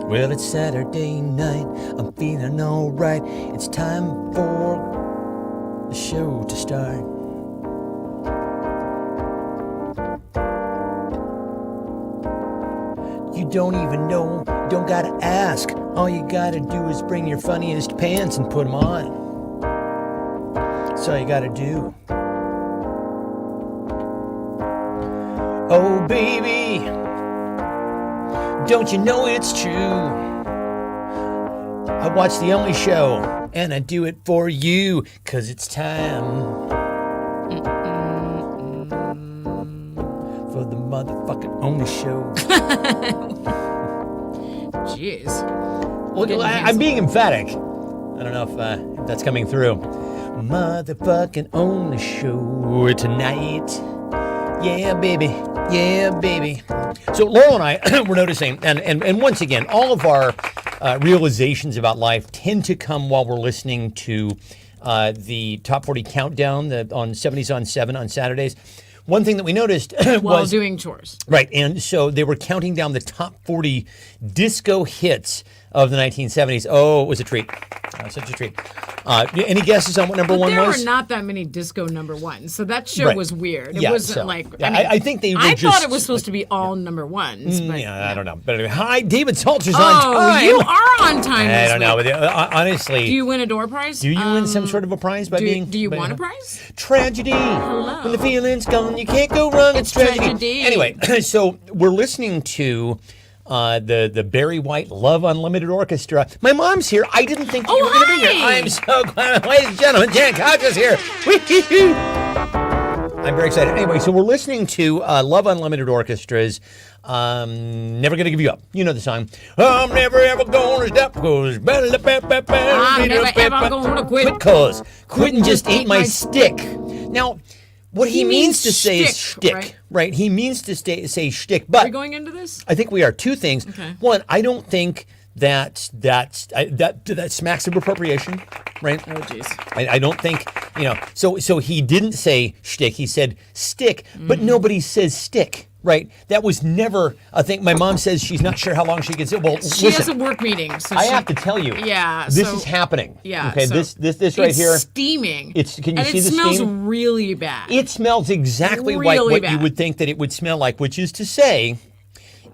Well, it's Saturday night, I'm feeling alright. It's time for the show to start. You don't even know, don't gotta ask. All you gotta do is bring your funniest pants and put them on. That's all you gotta do. Oh, baby, don't you know it's true? I watch The Only Show, and I do it for you, 'cause it's time for the motherfucking Only Show. Jeez. Well, I'm being emphatic. I don't know if that's coming through. Motherfucking Only Show tonight. Yeah, baby. Yeah, baby. So Laurel and I were noticing, and once again, all of our realizations about life tend to come while we're listening to the Top 40 Countdown on 70s on 7 on Saturdays. One thing that we noticed while doing chores. Right, and so they were counting down the top 40 disco hits of the 1970s. Oh, it was a treat. Such a treat. Any guesses on what number one was? There were not that many disco number ones, so that show was weird. It wasn't like... I think they were I thought it was supposed to be all number ones. But, I don't know. But anyway, hi, David Salter's on time. Oh, you are on time I don't know. But, honestly... Do you win a door prize? Do you win some sort of a prize by being... Do you want a prize? Tragedy. Hello. When the feeling's gone, you can't go wrong. It's tragedy. Anyway, so we're listening to... the Barry White Love Unlimited Orchestra. My mom's here. I didn't think you were going to be here. I'm so glad. Ladies and gentlemen, Jan Koch is here. I'm very excited. Anyway, so we're listening to Love Unlimited Orchestra's Never Gonna Give You Up. You know the song. I'm never ever gonna stop cause I'm never ever gonna quit. Cause quitting just ain't my stick. Now, what he means to say is shtick, right? He means to say shtick, but... Are we going into this? I think we are. Two things. Okay. One, I don't think that smacks of appropriation, right? Oh, jeez. I don't think, so he didn't say shtick, he said stick, but nobody says stick. Right, that was never a thing. My mom says she's not sure how long she can sit. Well, she has a work meeting, so I have to tell you. Yeah, this is happening. Yeah. Okay, so this right here. It's steaming. Can you see the steam? It smells really bad. It smells exactly like what you would think that it would smell like, which is to say,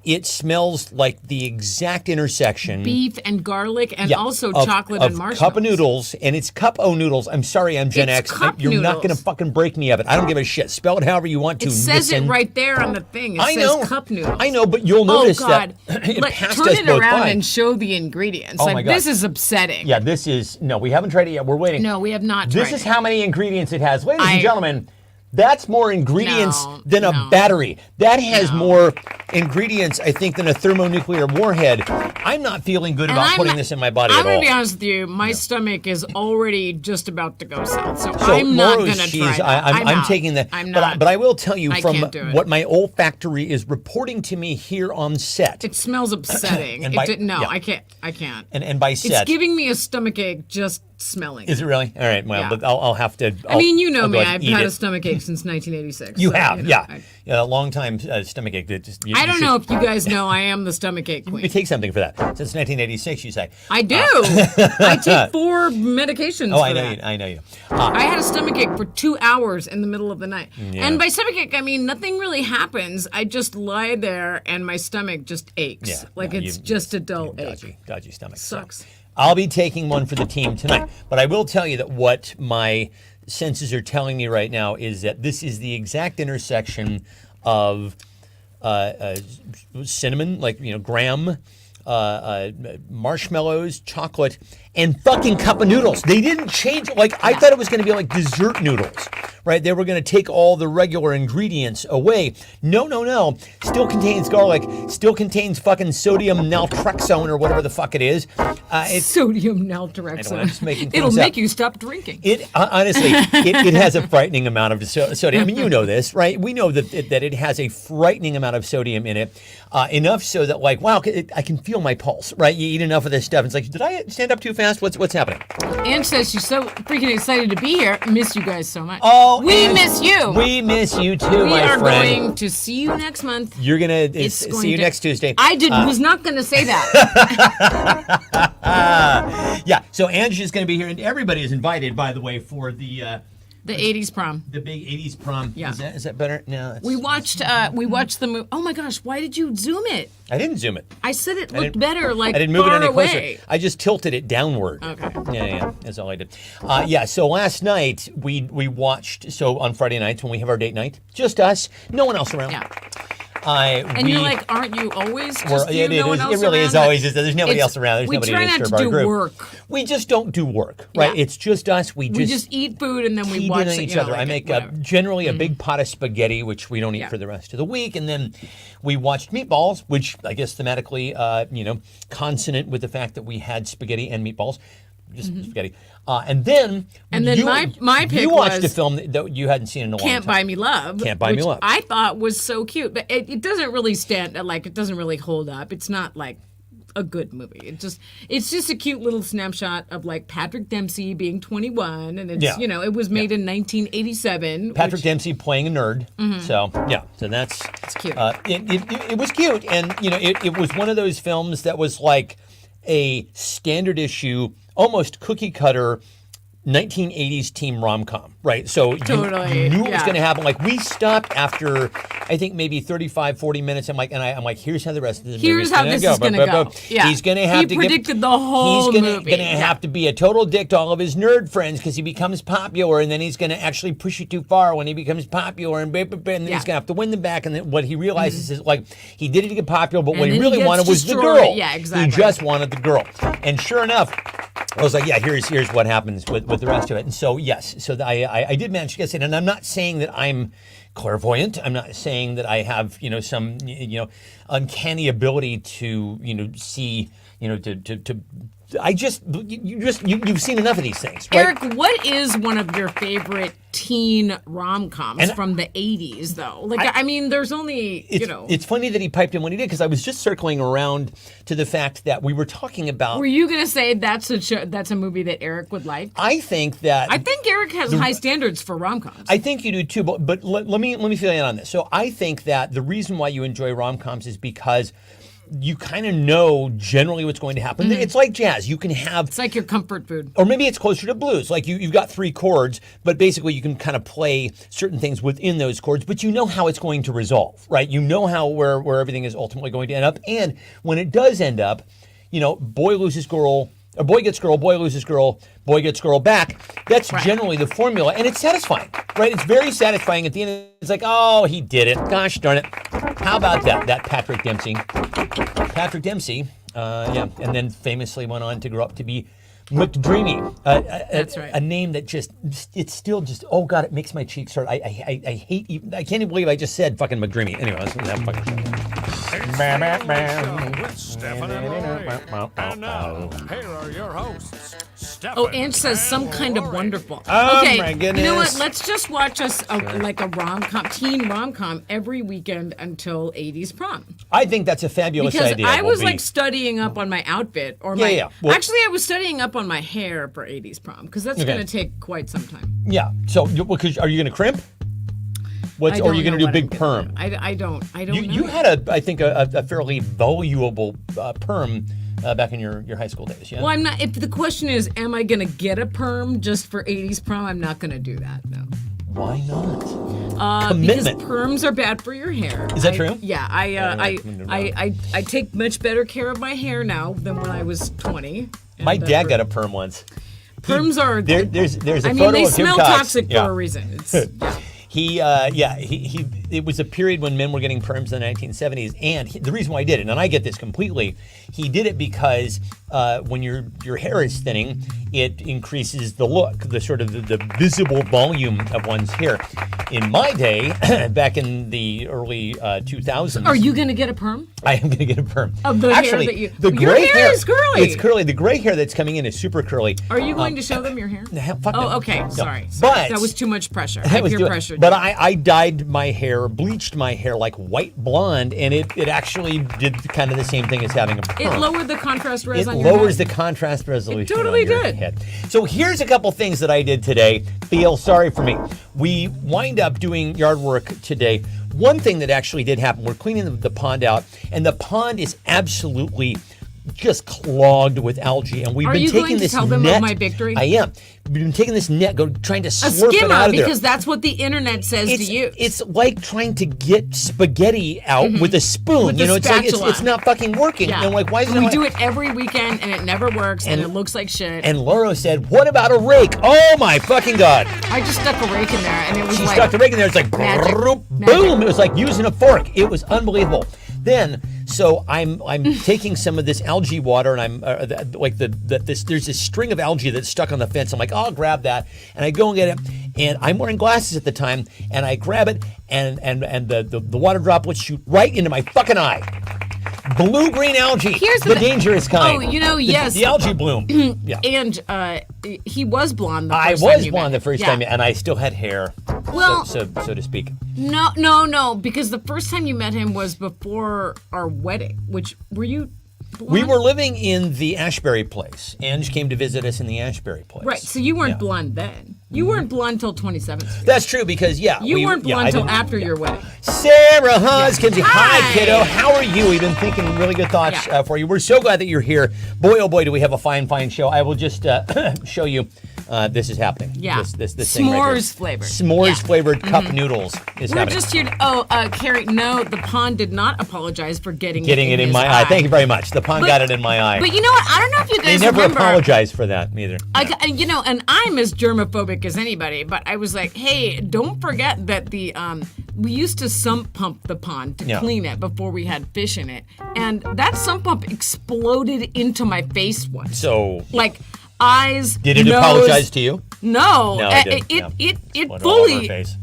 it smells like the exact intersection. Beef and garlic and also chocolate and marshmallows. Cup of noodles, and it's cup-o noodles. I'm sorry, I'm Gen X. You're not going to fucking break me of it. I don't give a shit. Spell it however you want to. It says it right there on the thing. It says cup noodles. I know, but you'll notice that it passed us both by. Turn it around and show the ingredients. Oh my God. This is upsetting. Yeah, this is... No, we haven't tried it yet. We're waiting. No, we have not tried it. This is how many ingredients it has. Ladies and gentlemen... That's more ingredients than a battery. That has more ingredients, I think, than a thermonuclear warhead. I'm not feeling good about putting this in my body at all. I'm going to be honest with you. My stomach is already just about to go south. So I'm not going to try that. I'm taking that. I'm not. But I will tell you from what my olfactory is reporting to me here on set. It smells upsetting. I can't. And by set. It's giving me a stomachache just smelling. Is it really? All right. Well, but I'll have to. You know me. I've had a stomachache since 1986. You have, a long time stomachache. I don't know if you guys know I am the stomachache queen. You take something for that. Since 1986, you say. I do. I take 4 medications for that. I know you. I had a stomachache for 2 hours in the middle of the night. Yeah. And by stomachache, I mean nothing really happens. I just lie there and my stomach just aches. Yeah, it's just a dull ache. Dodgy stomach. Sucks. So. I'll be taking one for the team tonight. But I will tell you that what my senses are telling me right now is that this is the exact intersection of cinnamon, graham, marshmallows, chocolate, and fucking cup of noodles. They didn't change it. I thought it was going to be like dessert noodles, right? They were going to take all the regular ingredients away. No. Still contains garlic. Still contains fucking sodium naltrexone or whatever the fuck it is. It's sodium naltrexone. It'll make you stop drinking. It honestly, it has a frightening amount of sodium. I mean, you know this, right? We know that it has a frightening amount of sodium in it. Enough so that wow, I can feel my pulse, right? You eat enough of this stuff. It's like, did I stand up too fast? What's happening? Ann says she's so freaking excited to be here. Miss you guys so much. Oh, Well, we miss you. We miss you too, my friend. We are going to see you next month. You're going to see you next Tuesday. I was not going to say that. Yeah, so Ange is going to be here, and everybody is invited, by the way, for the 80s prom. The big 80s prom. Yeah. Is that better? No. We watched the movie. Oh my gosh, why did you zoom it? I didn't zoom it. I said it looked better, like I didn't move it far any closer. away. I just tilted it downward. Okay. Yeah, that's all I did. So last night we watched, so on Friday nights when we have our date night, just us, no one else around. Yeah. You're like, aren't you always just you, no one else It really around? is always just, there's nobody else around. There's nobody try to not disturb to our do group. work. We just don't do work, right? Yeah. It's just us. We just eat food and then we feed watch into each other. Like I make whatever. generally a big pot of spaghetti, which we don't eat for the rest of the week, and then we watched Meatballs, which I guess thematically, consonant with the fact that we had spaghetti and meatballs. Just spaghetti. And then my pick you watched was a film that you hadn't seen in a long time. Can't Buy Me Love. Can't Buy Me Love. I thought was so cute, but it doesn't really it doesn't really hold up. It's not like a good movie. It's just a cute little snapshot of like Patrick Dempsey being 21, and it's it was made in 1987. Patrick Dempsey playing a nerd. So that's cute. It was cute, and it was one of those films that was like a standard issue, almost cookie cutter 1980s teen rom-com, right? So you knew it was going to happen. Like, we stopped after, I think, maybe 35, 40 minutes. I'm like, here's how the rest of the movie is going to go. Here's how this is going to go. Yeah. He's going to have He predicted the whole movie. He's going to have to be a total dick to all of his nerd friends because he becomes popular, and then he's going to actually push it too far when he becomes popular, and then he's going to have to win them back. And then what he realizes is, like, he did it to get popular, but what he really wanted was the girl. Yeah, exactly. He just wanted the girl. And sure enough, I was like, here's what happens with the rest of it. And so, yes, I did manage to get it. And I'm not saying that I'm clairvoyant. I'm not saying that I have, some, uncanny ability to, see, you've seen enough of these things, right? Eric, what is one of your favorite teen rom-coms from the 80s, though? Like, there's only, It's funny that he piped in when he did, because I was just circling around to the fact that we were talking about... Were you going to say that's a movie that Eric would like? I think Eric has high standards for rom-coms. I think you do, too, but let me fill you in on this. So I think that the reason why you enjoy rom-coms is because you kind of know generally what's going to happen. It's like jazz. You can have... It's like your comfort food. Or maybe it's closer to blues. Like you've got 3 chords, but basically you can kind of play certain things within those chords, but you know how it's going to resolve, right? You know where everything is ultimately going to end up. And when it does end up, boy loses girl, or boy gets girl, boy loses girl, boy gets girl back. That's generally the formula, and it's satisfying, right? It's very satisfying. At the end, it's like, oh, he did it. Gosh darn it. How about that Patrick Dempsey? And then famously went on to grow up to be McDreamy. That's right. A name that it's still just, oh God, it makes my cheeks hurt. I hate even, I can't even believe I just said fucking McDreamy. Anyway, let's have fucking Stefan and here are your hosts. Oh, Ange says some kind of wonderful. Oh, okay, my goodness. You know what? Let's just watch us like a rom-com, teen rom-com every weekend until 80s prom. I think that's a fabulous idea. Because I was like studying up on my outfit or my. Well, actually, I was studying up on my hair for 80s prom because that's going to take quite some time. Yeah. So, because are you going to crimp? Or are you going to do big perm? I don't know. You had I think a fairly valuable perm back in your high school days, yeah? Well, I'm not. If the question is, am I going to get a perm just for 80s prom? I'm not going to do that. No. Why not? Because perms are bad for your hair. Is that true? Yeah, I take much better care of my hair now than when I was 20. My dad got a perm once. Perms are there's a photo of him. They smell toxic for a reason. It's, it was a period when men were getting perms in the 1970s, and the reason why he did it, and I get this completely, he did it because when your hair is thinning, it increases the look, the sort of the visible volume of one's hair. In my day, back in the early 2000s, are you going to get a perm? I am going to get a perm. Of the Actually, hair that you, the your gray hair is curly. It's curly. The gray hair that's coming in is super curly. Are you going to show them your hair? Fuck no. Okay. No. Sorry. But that was too much pressure. That was peer pressure. But I dyed my hair hair, bleached my hair like white blonde, and it actually did kind of the same thing as having a perm. It lowered the contrast res It on your head. lowers the contrast resolution. It totally on your did. head. So here's a couple things that I did today. Feel sorry for me. We wind up doing yard work today. One thing that actually did happen, we're cleaning the pond out, and the pond is absolutely just clogged with algae. And we've Are been you taking going to this tell them net. of my victory? I am. We've been taking this net, trying to A slurp it skimmer, out of there. because that's what the internet says to use. It's like trying to get spaghetti out with a spoon. With you the know, it's like spatula. it's not fucking working. Yeah. And I'm like, why is it We not do it every weekend, and it never works, and it looks like shit. And Laura said, "What about a rake?" Oh my fucking god! I just stuck a rake in there, and it was She like stuck the rake in there. It's like magic. boom! Magic. It was like using a fork. It was unbelievable. Then, so I'm taking some of this algae water, and I'm there's this string of algae that's stuck on the fence. I'm like, I'll grab that, and I go and get it. And I'm wearing glasses at the time, and I grab it, and the water droplets shoot right into my fucking eye. Blue-green algae. Here's the the- dangerous kind. Oh, yes. The algae bloom. Yeah. And he was blonde the I first time was you blonde met the first him. time, and I still had hair, Well- so to speak. No, because the first time you met him was before our wedding, which, were you blonde? We were living in the Ashbury place. Ange came to visit us in the Ashbury place. Right, so you weren't Yeah. blonde then. You weren't blonde till 27th Street. That's true because You weren't blonde I till didn't- after your wedding. Sarah Hoskins, hi Hi. kiddo. How are you? We've been thinking really good thoughts Yeah. for you. We're so glad that you're here. Boy, oh boy, do we have a fine show. I will just show you. This is happening. Yeah. This thing right here. S'mores flavored. S'mores Yeah. flavored cup noodles is We're happening. just here to, Carrie, no, the pond did not apologize for getting Getting it in his my eye. Thank you very much. The pond got it in my eye. But you know what? I don't know if you They guys never remember. apologized for that either. And I'm as germophobic as anybody, but I was like, hey, don't forget that we used to sump pump the pond to Yeah. clean it before we had fish in it. And that sump pump exploded into my face once. So Like eyes, did it nose, apologize to you? No. No, it didn't. It Exploded all over her fully face.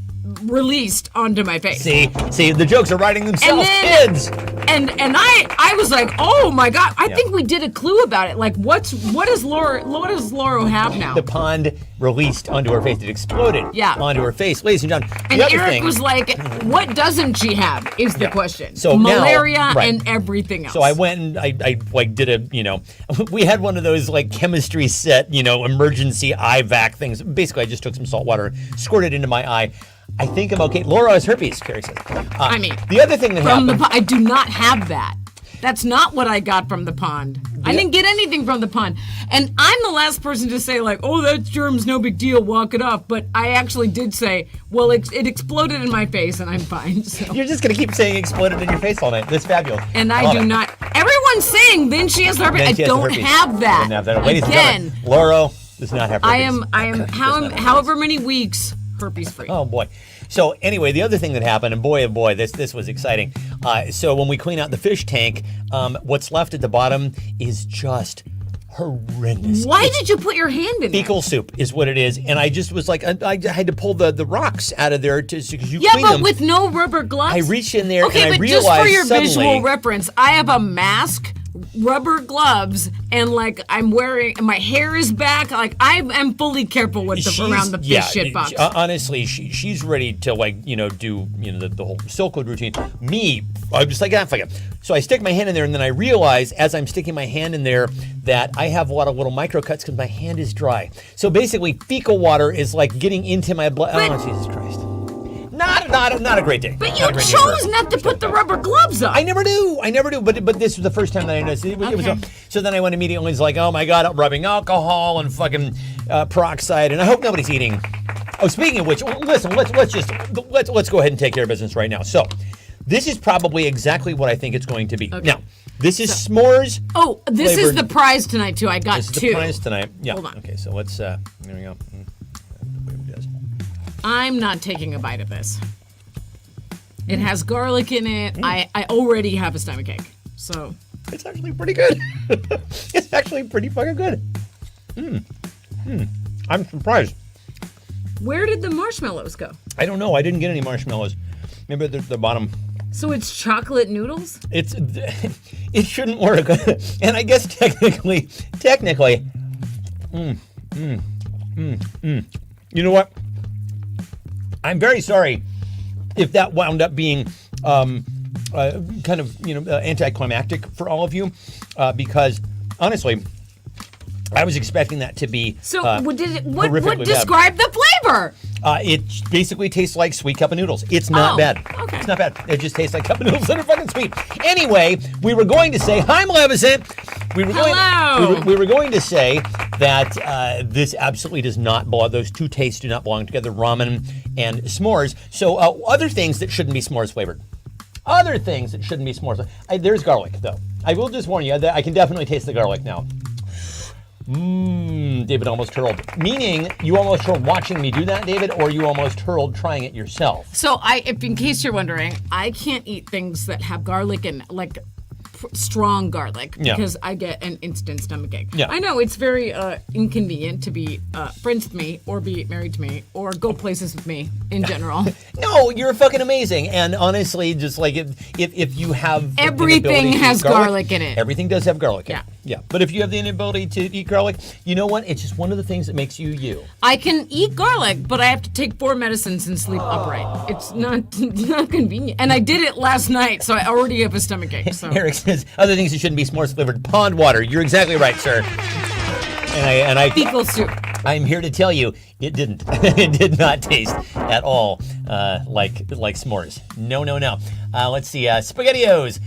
released onto my face. See, the jokes are writing themselves, then- kids. And I was like, oh my god! I think we did a clue about it. Like, what does Laura have now? The pond released onto her face. It exploded onto her face. Ladies and gentlemen, And the other Eric thing, was like, what doesn't she have is the question. So now- malaria right. and everything else. so I went and I like did a, we had one of those like chemistry set, emergency eye vac things. Basically, I just took some salt water, squirted it into my eye. I think I'm okay. Laura has herpes, Carrie says. I mean, the other thing that from happened. the pond, I do not have that. That's not what I got from the pond. I didn't get anything from the pond. And I'm the last person to say, like, oh, that's germs, no big deal, walk it off. But I actually did say, well, it exploded in my face and I'm fine. So. You're just going to keep saying exploded in your face all night. That's fabulous. And I love do it. not. Everyone's saying then she has herpes. Then I she has don't herpes. have that. Doesn't have that. Ladies and Again, gentlemen, Laura does not have herpes. I am however many weeks herpes free. Oh boy. So anyway, the other thing that happened, and boy, oh boy, this was exciting. So when we clean out the fish tank, what's left at the bottom is just horrendous. Why did you put your hand in Fecal it? soup is what it is, and I just was like, I had to pull the rocks out of there because you Yeah, clean but them. with no rubber gloves. I reached in there Okay, and I but just realized for your suddenly, visual reference, I have a mask, rubber gloves, and like I'm wearing my hair is back. Like I am fully careful with around the fish shit box. Honestly, she's ready to do the whole silk code routine. Me, I'm just like, fuck it. So I stick my hand in there, and then I realize as I'm sticking my hand in there that I have a lot of little micro cuts because my hand is dry. So basically, fecal water is like getting into my blood. But- Oh Jesus Christ! Not a great day. but Not you a great day chose for- not to put the rubber gloves on. I never do. But this was the first time that I noticed it. It was Okay. so then I went immediately. Was like, oh my god, I'm rubbing alcohol and fucking peroxide, and I hope nobody's eating. Oh, speaking of which, listen, let's go ahead and take care of business right now. So, this is probably exactly what I think it's going to be. Okay. Now, this is s'mores. Oh, this is flavored- the prize tonight too. I got This is two. the prize tonight. Yeah. Hold on. Okay, so let's. There we go. I'm not taking a bite of this. It has garlic in it. I already have a stomach ache. So It's actually pretty good. It's actually pretty fucking good. I'm surprised. where did the marshmallows go? I don't know. I didn't get any marshmallows. Maybe they're at the bottom. So it's chocolate noodles? It's it shouldn't work, and I guess technically, you know what? I'm very sorry if that wound up being kind of anticlimactic for all of you, because honestly, I was expecting that to be So what horrifically describe the flavor? It basically tastes like sweet cup of noodles. It's not bad. Okay. It's not bad. It just tastes like cup of noodles that are fucking sweet. Anyway, we were going to say, hi, Maleficent. Hello. We were going to say that this absolutely does not belong. Those two tastes do not belong together, ramen and s'mores. So other things that shouldn't be s'mores flavored. Other things that shouldn't be s'mores. There's garlic, though. I will just warn you that I can definitely taste the garlic now. David almost hurled. Meaning, you almost hurled watching me do that, David, or you almost hurled trying it yourself. So if in case you're wondering, I can't eat things that have garlic and like strong garlic because I get an instant stomachache. Yeah. I know it's very inconvenient to be friends with me or be married to me or go places with me in general. No, you're fucking amazing. And honestly, just like if you have Everything has garlic in it. Everything does have garlic in it. Yeah. Yeah. But if you have the inability to eat garlic, you know what? It's just one of the things that makes you you. I can eat garlic, but I have to take 4 medicines and sleep upright. It's not convenient. And I did it last night, so I already have a stomachache. So. Eric says other things that shouldn't be s'mores flavored. Pond water. You're exactly right, sir. And I Fecal soup. I'm here to tell you, it didn't. It did not taste at all like s'mores. No. Let's see, SpaghettiOs.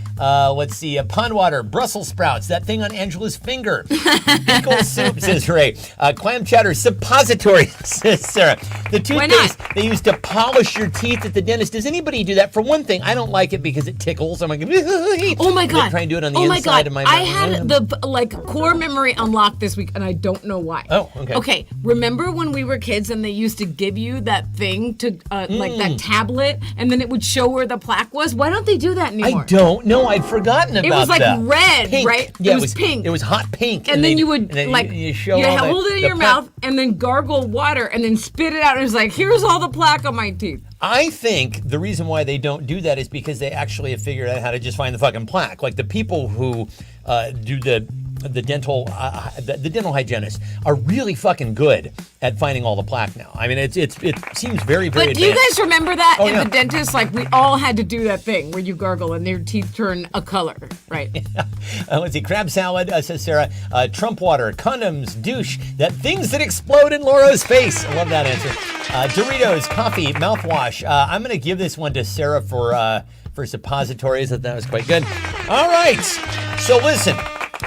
Let's see, pond water, Brussels sprouts, that thing on Angela's finger. Fecal soup, says Ray. Clam chowder, suppository, says Sarah. The toothpaste they use to polish your teeth at the dentist. Does anybody do that? For one thing, I don't like it because it tickles. I'm like, oh my God. Try and do it on the inside of my mouth. I had the core memory unlocked this week, and I don't know why. Oh, okay. Okay, remember when we were kids and they used to give you that thing to, like that tablet, and then it would show where the plaque was? Why don't they do that anymore? I don't know. I'd forgotten about that. It was like red, pink. right? Yeah, it was pink. It was hot pink. And then you would like you hold it in your mouth and then gargle water and then spit it out. And it was like, here's all the plaque on my teeth. I think the reason why they don't do that is because they actually have figured out how to just find the fucking plaque. Like the people who do the dental hygienists are really fucking good at finding all the plaque now. I mean, it seems very, very But advanced. do you guys remember that Oh, at yeah. the dentist? Like, we all had to do that thing where you gargle and your teeth turn a color, right? Let's see, crab salad, says Sarah. Trump water, condoms, douche, that things that explode in Laura's face. I love that answer. Doritos, coffee, mouthwash. I'm going to give this one to Sarah for suppositories. That was quite good. All right. So listen,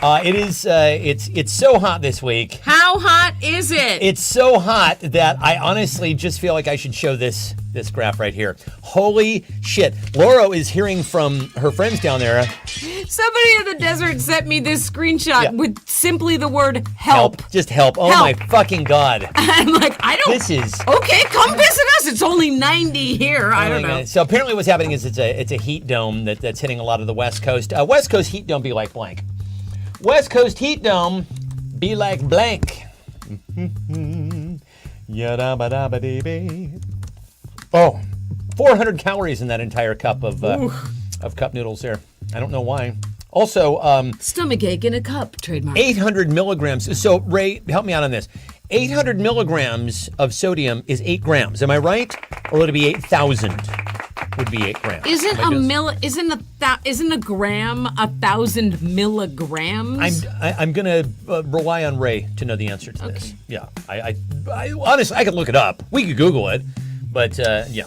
it's so hot this week. How hot is it? It's so hot that I honestly just feel like I should show this graph right here. Holy shit. Laura is hearing from her friends down there. Somebody in the desert sent me this screenshot with simply the word help. Just help. Oh Help. my fucking God. I'm like, I don't. This is. Okay, come visit us. It's only 90 here. I don't know. So apparently what's happening is it's a heat dome that's hitting a lot of the West Coast. West Coast heat dome be like blank. West Coast heat dome be like blank. Oh, 400 calories in that entire cup of cup noodles there. I don't know why. Also, Stomachache in a cup, trademark. 800 milligrams. So, Ray, help me out on this. 800 milligrams of sodium is 8 grams. Am I right? Or would it be 8,000? Would be 8 grams. Isn't a gram 1,000 milligrams? I'm gonna rely on Ray to know the answer to this. Yeah, I honestly I could look it up. We could Google it, but yeah.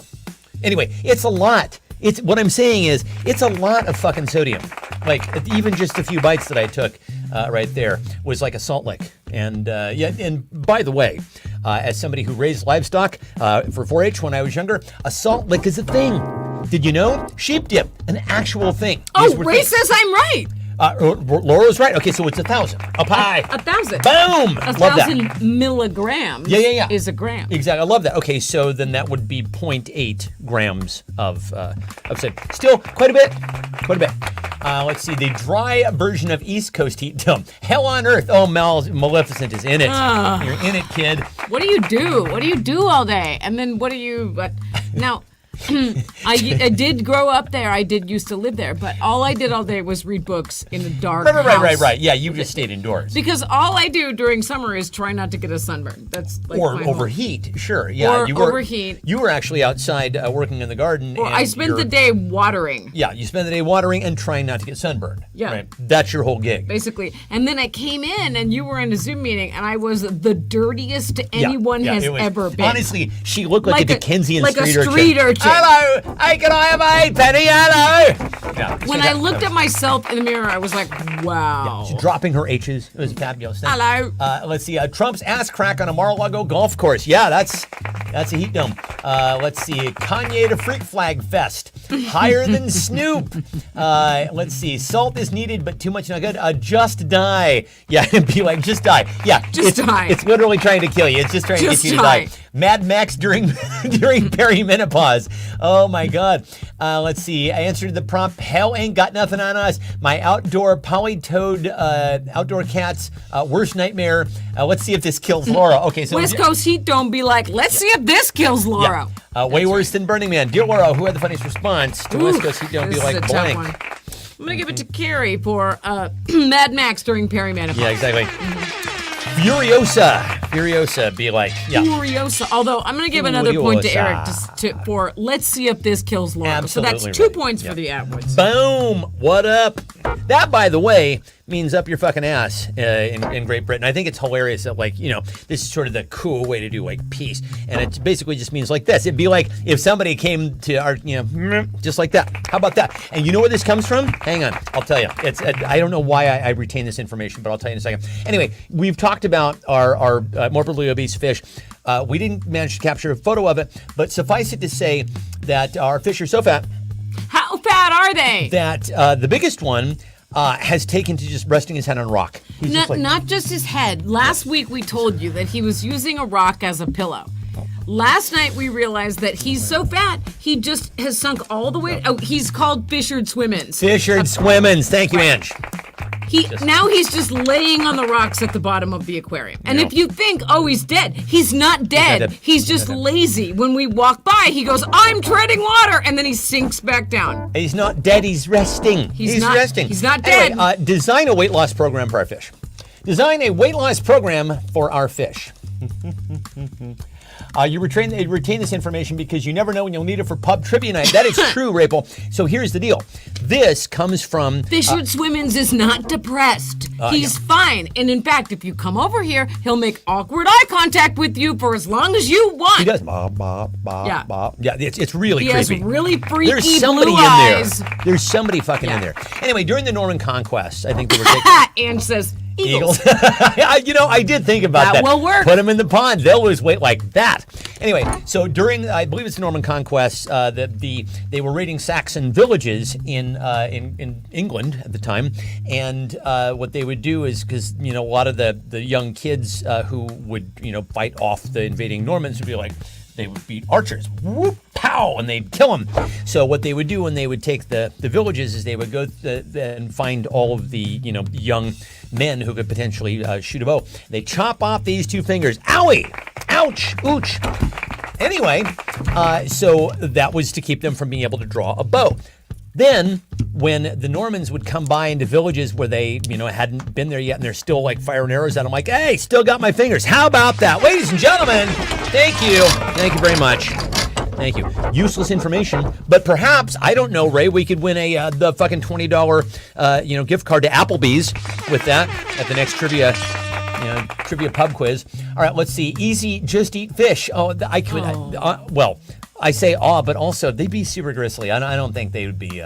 Anyway, it's a lot. It's what I'm saying is it's a lot of fucking sodium. Like even just a few bites that I took right there was like a salt lick. And yeah, and by the way, as somebody who raised livestock for 4-H when I was younger, a salt lick is a thing. Did you know? Sheep dip, an actual thing. Oh, Ray says I'm right. Laura's right. Okay, so it's 1,000. Up high. 1,000. Boom. Love that. 1,000 milligrams. Yeah. Is a gram. Exactly. I love that. Okay, so then that would be 0.8 grams of sodium. Still quite a bit. Let's see, the dry version of East Coast heat dome. Hell on earth. Oh, Maleficent is in it. You're in it, kid. What do you do? What do you do all day? And then what do you now? I did grow up there. I did used to live there, but all I did all day was read books in a dark house. Right. Yeah, you just stayed indoors. Because all I do during summer is try not to get a sunburn. That's like or my overheat. Sure. Yeah. Or overheat. You were actually outside working in the garden. Or I spent the day watering. Yeah, you spend the day watering and trying not to get sunburned. Yeah. Right? That's your whole gig. Basically. And then I came in and you were in a Zoom meeting and I was the dirtiest anyone has ever been. Honestly, she looked like a Dickensian street urchin. Street urchin. Hello. Hey, can I have a 8-penny? Hello. Yeah, when I looked at myself in the mirror, I was like, wow. She's dropping her H's. It was a fabulous thing. Hello. Let's see. Trump's ass crack on a Mar-a-Lago golf course. Yeah, that's a heat dome. Let's see. Kanye to Freak Flag Fest. Higher than Snoop. Let's see. Salt is needed, but too much not good. Just die. Yeah, be like, just die. Yeah, just die. It's literally trying to kill you. It's just trying to get you to die. Mad Max during perimenopause. Oh my God. Let's see. I answered the prompt. Hell ain't got nothing on us. My outdoor polytoad outdoor cat's worst nightmare. Let's see if this kills Laura. Okay, so West Coast Heat Dome be like, let's see if this kills Laura. Yeah. Way worse than Burning Man. Dear Laura, who had the funniest response to West Coast Heat Dome? Be like blank. I'm gonna give it to Carrie for Mad Max during perimenopause. Yeah, exactly. Furiosa, be like, yeah. Furiosa. Although I'm going to give another point to Eric for let's see if this kills Laura. Absolutely so that's 2 points for the Atwoods. Boom. What up? That, by the way, means up your fucking ass in Great Britain. I think it's hilarious that, like, this is sort of the cool way to do, like, peace. And it basically just means like this. It'd be like if somebody came to our, just like that. How about that? And you know where this comes from? Hang on. I'll tell you. I don't know why I retain this information, but I'll tell you in a second. Anyway, we've talked about our morbidly obese fish. We didn't manage to capture a photo of it, but suffice it to say that our fish are so fat. How fat are they? That the biggest one has taken to just resting his head on a rock. Not just his head. Last week we told you that he was using a rock as a pillow. Last night we realized that he's so fat, he just has sunk all the way. Oh, he's called Fishered Swimmins. Fishered Swimmins. Thank you, Ange. Now he's just laying on the rocks at the bottom of the aquarium. And if you think, oh, he's dead, he's not dead. He's just lazy. When we walk by, he goes, I'm treading water, and then he sinks back down. He's not dead, he's resting. He's resting. He's not dead. Anyway, design a weight loss program for our fish. Design a weight loss program for our fish. You retain this information because you never know when you'll need it for pub trivia night. That is true, Rapel. So here's the deal. This comes from... Fishered Swimmins is not depressed. He's fine. And in fact, if you come over here, he'll make awkward eye contact with you for as long as you want. He does. Bob, bob, bob, yeah. Bob. Yeah, it's really creepy. He has really freaky There's somebody blue in eyes. there. There's somebody fucking in there. Anyway, during the Norman Conquest, I think they were taking... Ange says... Eagles. I did think about that. That will work. Put them in the pond. They'll lose weight like that. Anyway, so during, I believe it's the Norman Conquest, they were raiding Saxon villages in England at the time, and what they would do is, because a lot of the young kids who would fight off the invading Normans would be like, they would be archers, whoop, pow, and they'd kill them. So what they would do when they would take the villages is they would go and find all of the young men who could potentially shoot a bow. They chop off these 2 fingers. Owie! Ouch! Ooch! Anyway, so that was to keep them from being able to draw a bow. Then, when the Normans would come by into villages where they, hadn't been there yet and they're still like firing arrows at them, like, hey, still got my fingers. How about that? Ladies and gentlemen, thank you. Thank you very much. Thank you. Useless information, but perhaps, I don't know, Ray, we could win the fucking $20, gift card to Applebee's with that at the next trivia pub quiz. All right, let's see. Easy, just eat fish. Oh, I could, well, I say but also they'd be super gristly. I don't think they would be,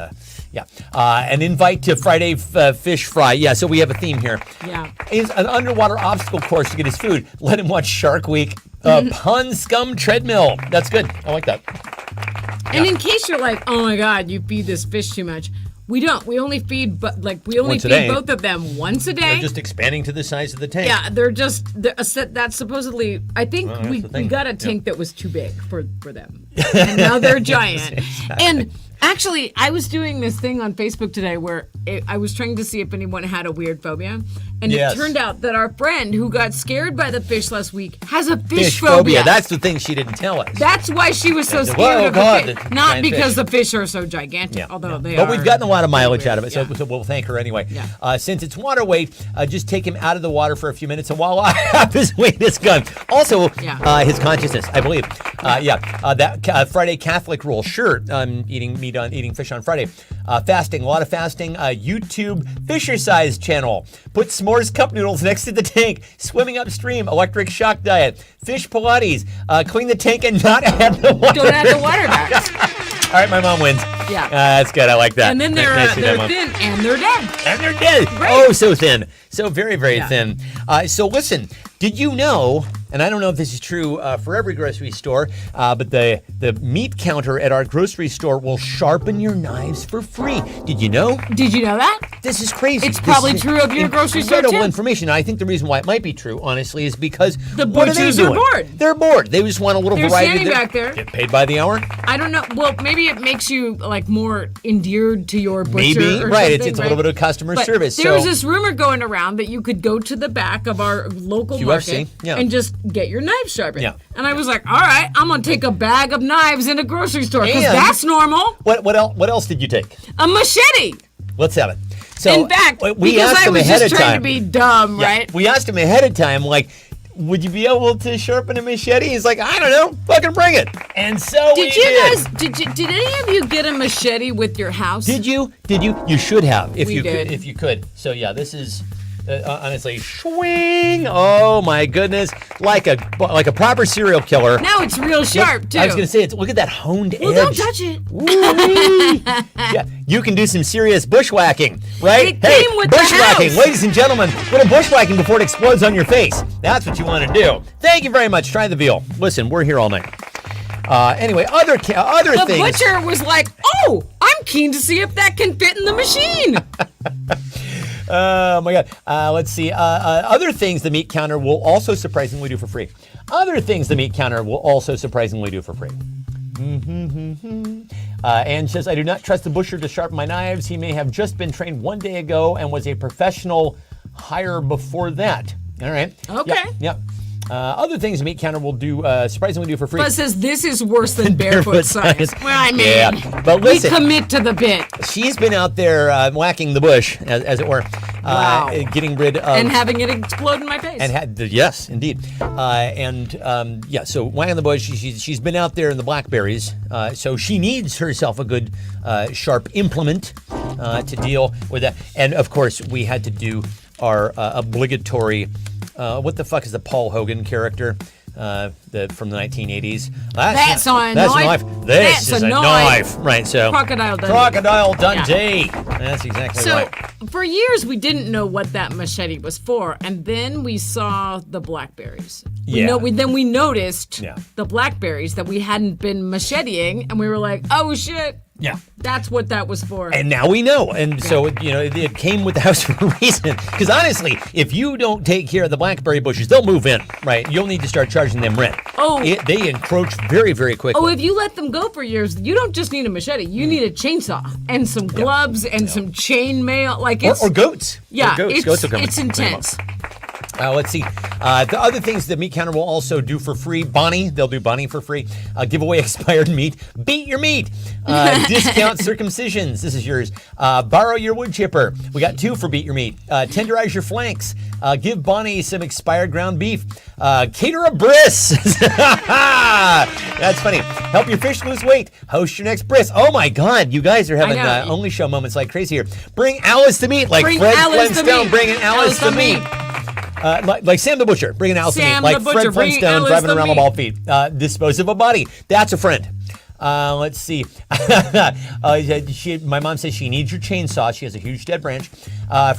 an invite to Friday fish fry. Yeah, so we have a theme here. Yeah. Is an underwater obstacle course to get his food. Let him watch Shark Week. Pun Scum Treadmill. That's good. I like that. And in case you're like, oh my God, you feed this fish too much. We don't. We only feed, feed both of them once a day. They're just expanding to the size of the tank. Yeah, that's supposedly. I think we got a tank that was too big for them, and now they're giant. Exactly. And actually, I was doing this thing on Facebook today where I was trying to see if anyone had a weird phobia, and Yes. it turned out that our friend who got scared by the fish last week has a fish phobia. That's the thing she didn't tell us. That's why she was so Whoa, scared of God, the fish. the Not giant because fish. the fish are so gigantic, although they are. But we've gotten a lot of mileage weird. out of it, so we'll thank her anyway. Yeah. Since it's water weight, just take him out of the water for a few minutes, and voila, half his weight is gone. Also, his consciousness, I believe. That Friday Catholic rule. Sure, eating fish on Friday. Fasting, a lot of fasting. YouTube Fisher Size channel. Put s'mores cup noodles next to the tank. Swimming upstream. Electric shock diet. Fish Pilates. Clean the tank and not add the water. Don't add the water back. All right, my mom wins. Yeah. That's good. I like that. And then they're thin and they're dead. And they're dead. Right. Oh, so thin. So very, very thin. So listen, did you know, and I don't know if this is true for every grocery store, but the meat counter at our grocery store will sharpen your knives for free. Did you know? Did you know that? This is crazy. It's probably true of your grocery store, incredible too. information. I think the reason why it might be true, honestly, is because The what are they butchers are doing? bored. They're bored. They just want a little They're variety. standing back there. Get paid by the hour? I don't know. Well, maybe it makes you like more endeared to your butcher. Maybe, or right. something, It's a little bit of customer But service. There was this rumor going around that you could go to the back of our local QFC, market and just get your knives sharpened. Yeah. And I was like, all right, I'm going to take a bag of knives in a grocery store because And- that's normal. What else did you take? A machete. Let's have it. So In fact, we because asked I him was ahead just of trying time. to be dumb, Yeah, right? we asked him ahead of time, like, would you be able to sharpen a machete? He's like, I don't know, fucking bring it. And so Did did any of you get a machete with your house? Did you? You should have if We you did. could. If you could. So yeah, this is. Honestly, swing! Oh my goodness, like a proper serial killer. Now it's real sharp, too. I was gonna say, look at that honed edge. Well, don't touch it. Woo-wee. Yeah, you can do some serious bushwhacking, right? It came with the bushwhacking, house. ladies and gentlemen. Little bushwhacking before it explodes on your face. That's what you want to do. Thank you very much. Try the veal. Listen, we're here all night. Anyway, other The things. butcher was like, oh, I'm keen to see if that can fit in the machine. Oh my God. Let's see. Other things the meat counter will also surprisingly do for free. Anne says, I do not trust the butcher to sharpen my knives. He may have just been trained one day ago and was a professional hire before that. All right. Okay. Yep. Other things the meat counter will do surprisingly do for free. But says this is worse than barefoot science. Well, I mean, Yeah. But we listen, commit to the bit she's been out there whacking the bush, as it were, Wow. getting rid of and having it explode in my face. And yes, indeed. So whacking the bush. She's been out there in the blackberries, so she needs herself a good sharp implement to deal with that. And of course, we had to do our obligatory. What the fuck is the Paul Hogan character? From the 1980s. That's a knife. This is a knife. Right. So Crocodile Dundee. Crocodile Dundee. That's exactly So right. for years we didn't know what that machete was for, and then we saw the blackberries. Yeah. Then we noticed Yeah. the blackberries that we hadn't been macheteing, and we were like, oh shit. Yeah. That's what that was for. And now we know. And so, it came with the house for a reason. Because honestly, if you don't take care of the blackberry bushes, they'll move in, right? You'll need to start charging them rent. Oh. They encroach very, very quickly. Oh, if you let them go for years, you don't just need a machete. You need a chainsaw and some gloves and some chain mail. Like it's or goats. yeah, Or goats. it's Goats will come it's in. intense. Let's see. The other things the meat counter will also do for free. Bonnie, they'll do Bonnie for free. Give away expired meat. Beat your meat. Discount circumcisions. This is yours. Borrow your wood chipper. We got 2 for beat your meat. Tenderize your flanks. Give Bonnie some expired ground beef. Cater a bris. That's funny. Help your fish lose weight. Host your next bris. Oh my God, you guys are having I know. only show moments like crazy here. Bring Alice to meat, like Bring Fred Alice to Flintstone meat. bringing Alice to to meat. Like Sam the Butcher, bringing Alice Sam to meat. the Like Butcher, Fred bringing Flintstone Alice driving to around the meat. ball feet. Dispose of a body. That's a friend. Let's see. My mom says she needs your chainsaw. She has a huge dead branch.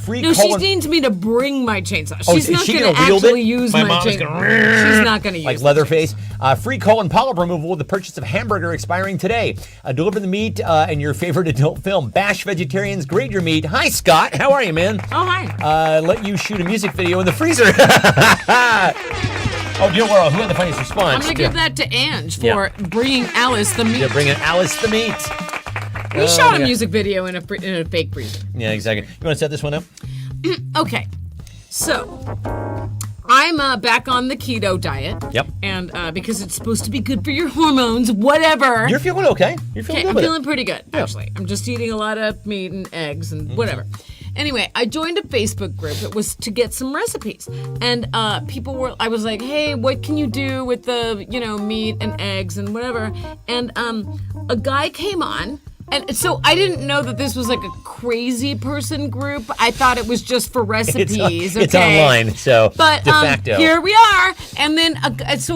Free No, she colon. needs me to bring my chainsaw. Oh, She's is not she going to gonna wield actually it? use My my mom's chainsaw. gonna- She's not going to use Like it. Leatherface. Free colon polyp removal with the purchase of hamburger expiring today. Deliver the meat and your favorite adult film. Bash vegetarians, grade your meat. Hi, Scott. How are you, man? Oh, hi. Let you shoot a music video in the freezer. Oh, Joe Worrell, who had the funniest response? I'm going to give that to Ange for bringing Alice the meat. Yeah, bringing Alice the meat. We shot a yeah. music video in a fake freezer. Yeah, exactly. You want to set this one up? Okay, so I'm back on the keto diet. Yep. And because it's supposed to be good for your hormones, whatever. You're feeling okay. You're feeling good I'm with feeling it. pretty good, actually. I'm just eating a lot of meat and eggs and whatever. Anyway, I joined a Facebook group. It was to get some recipes. And I was like, hey, what can you do with the, meat and eggs and whatever? And a guy came on. And so I didn't know that this was like a crazy person group. I thought it was just for recipes. It's online, so but de facto. Here we are. And then a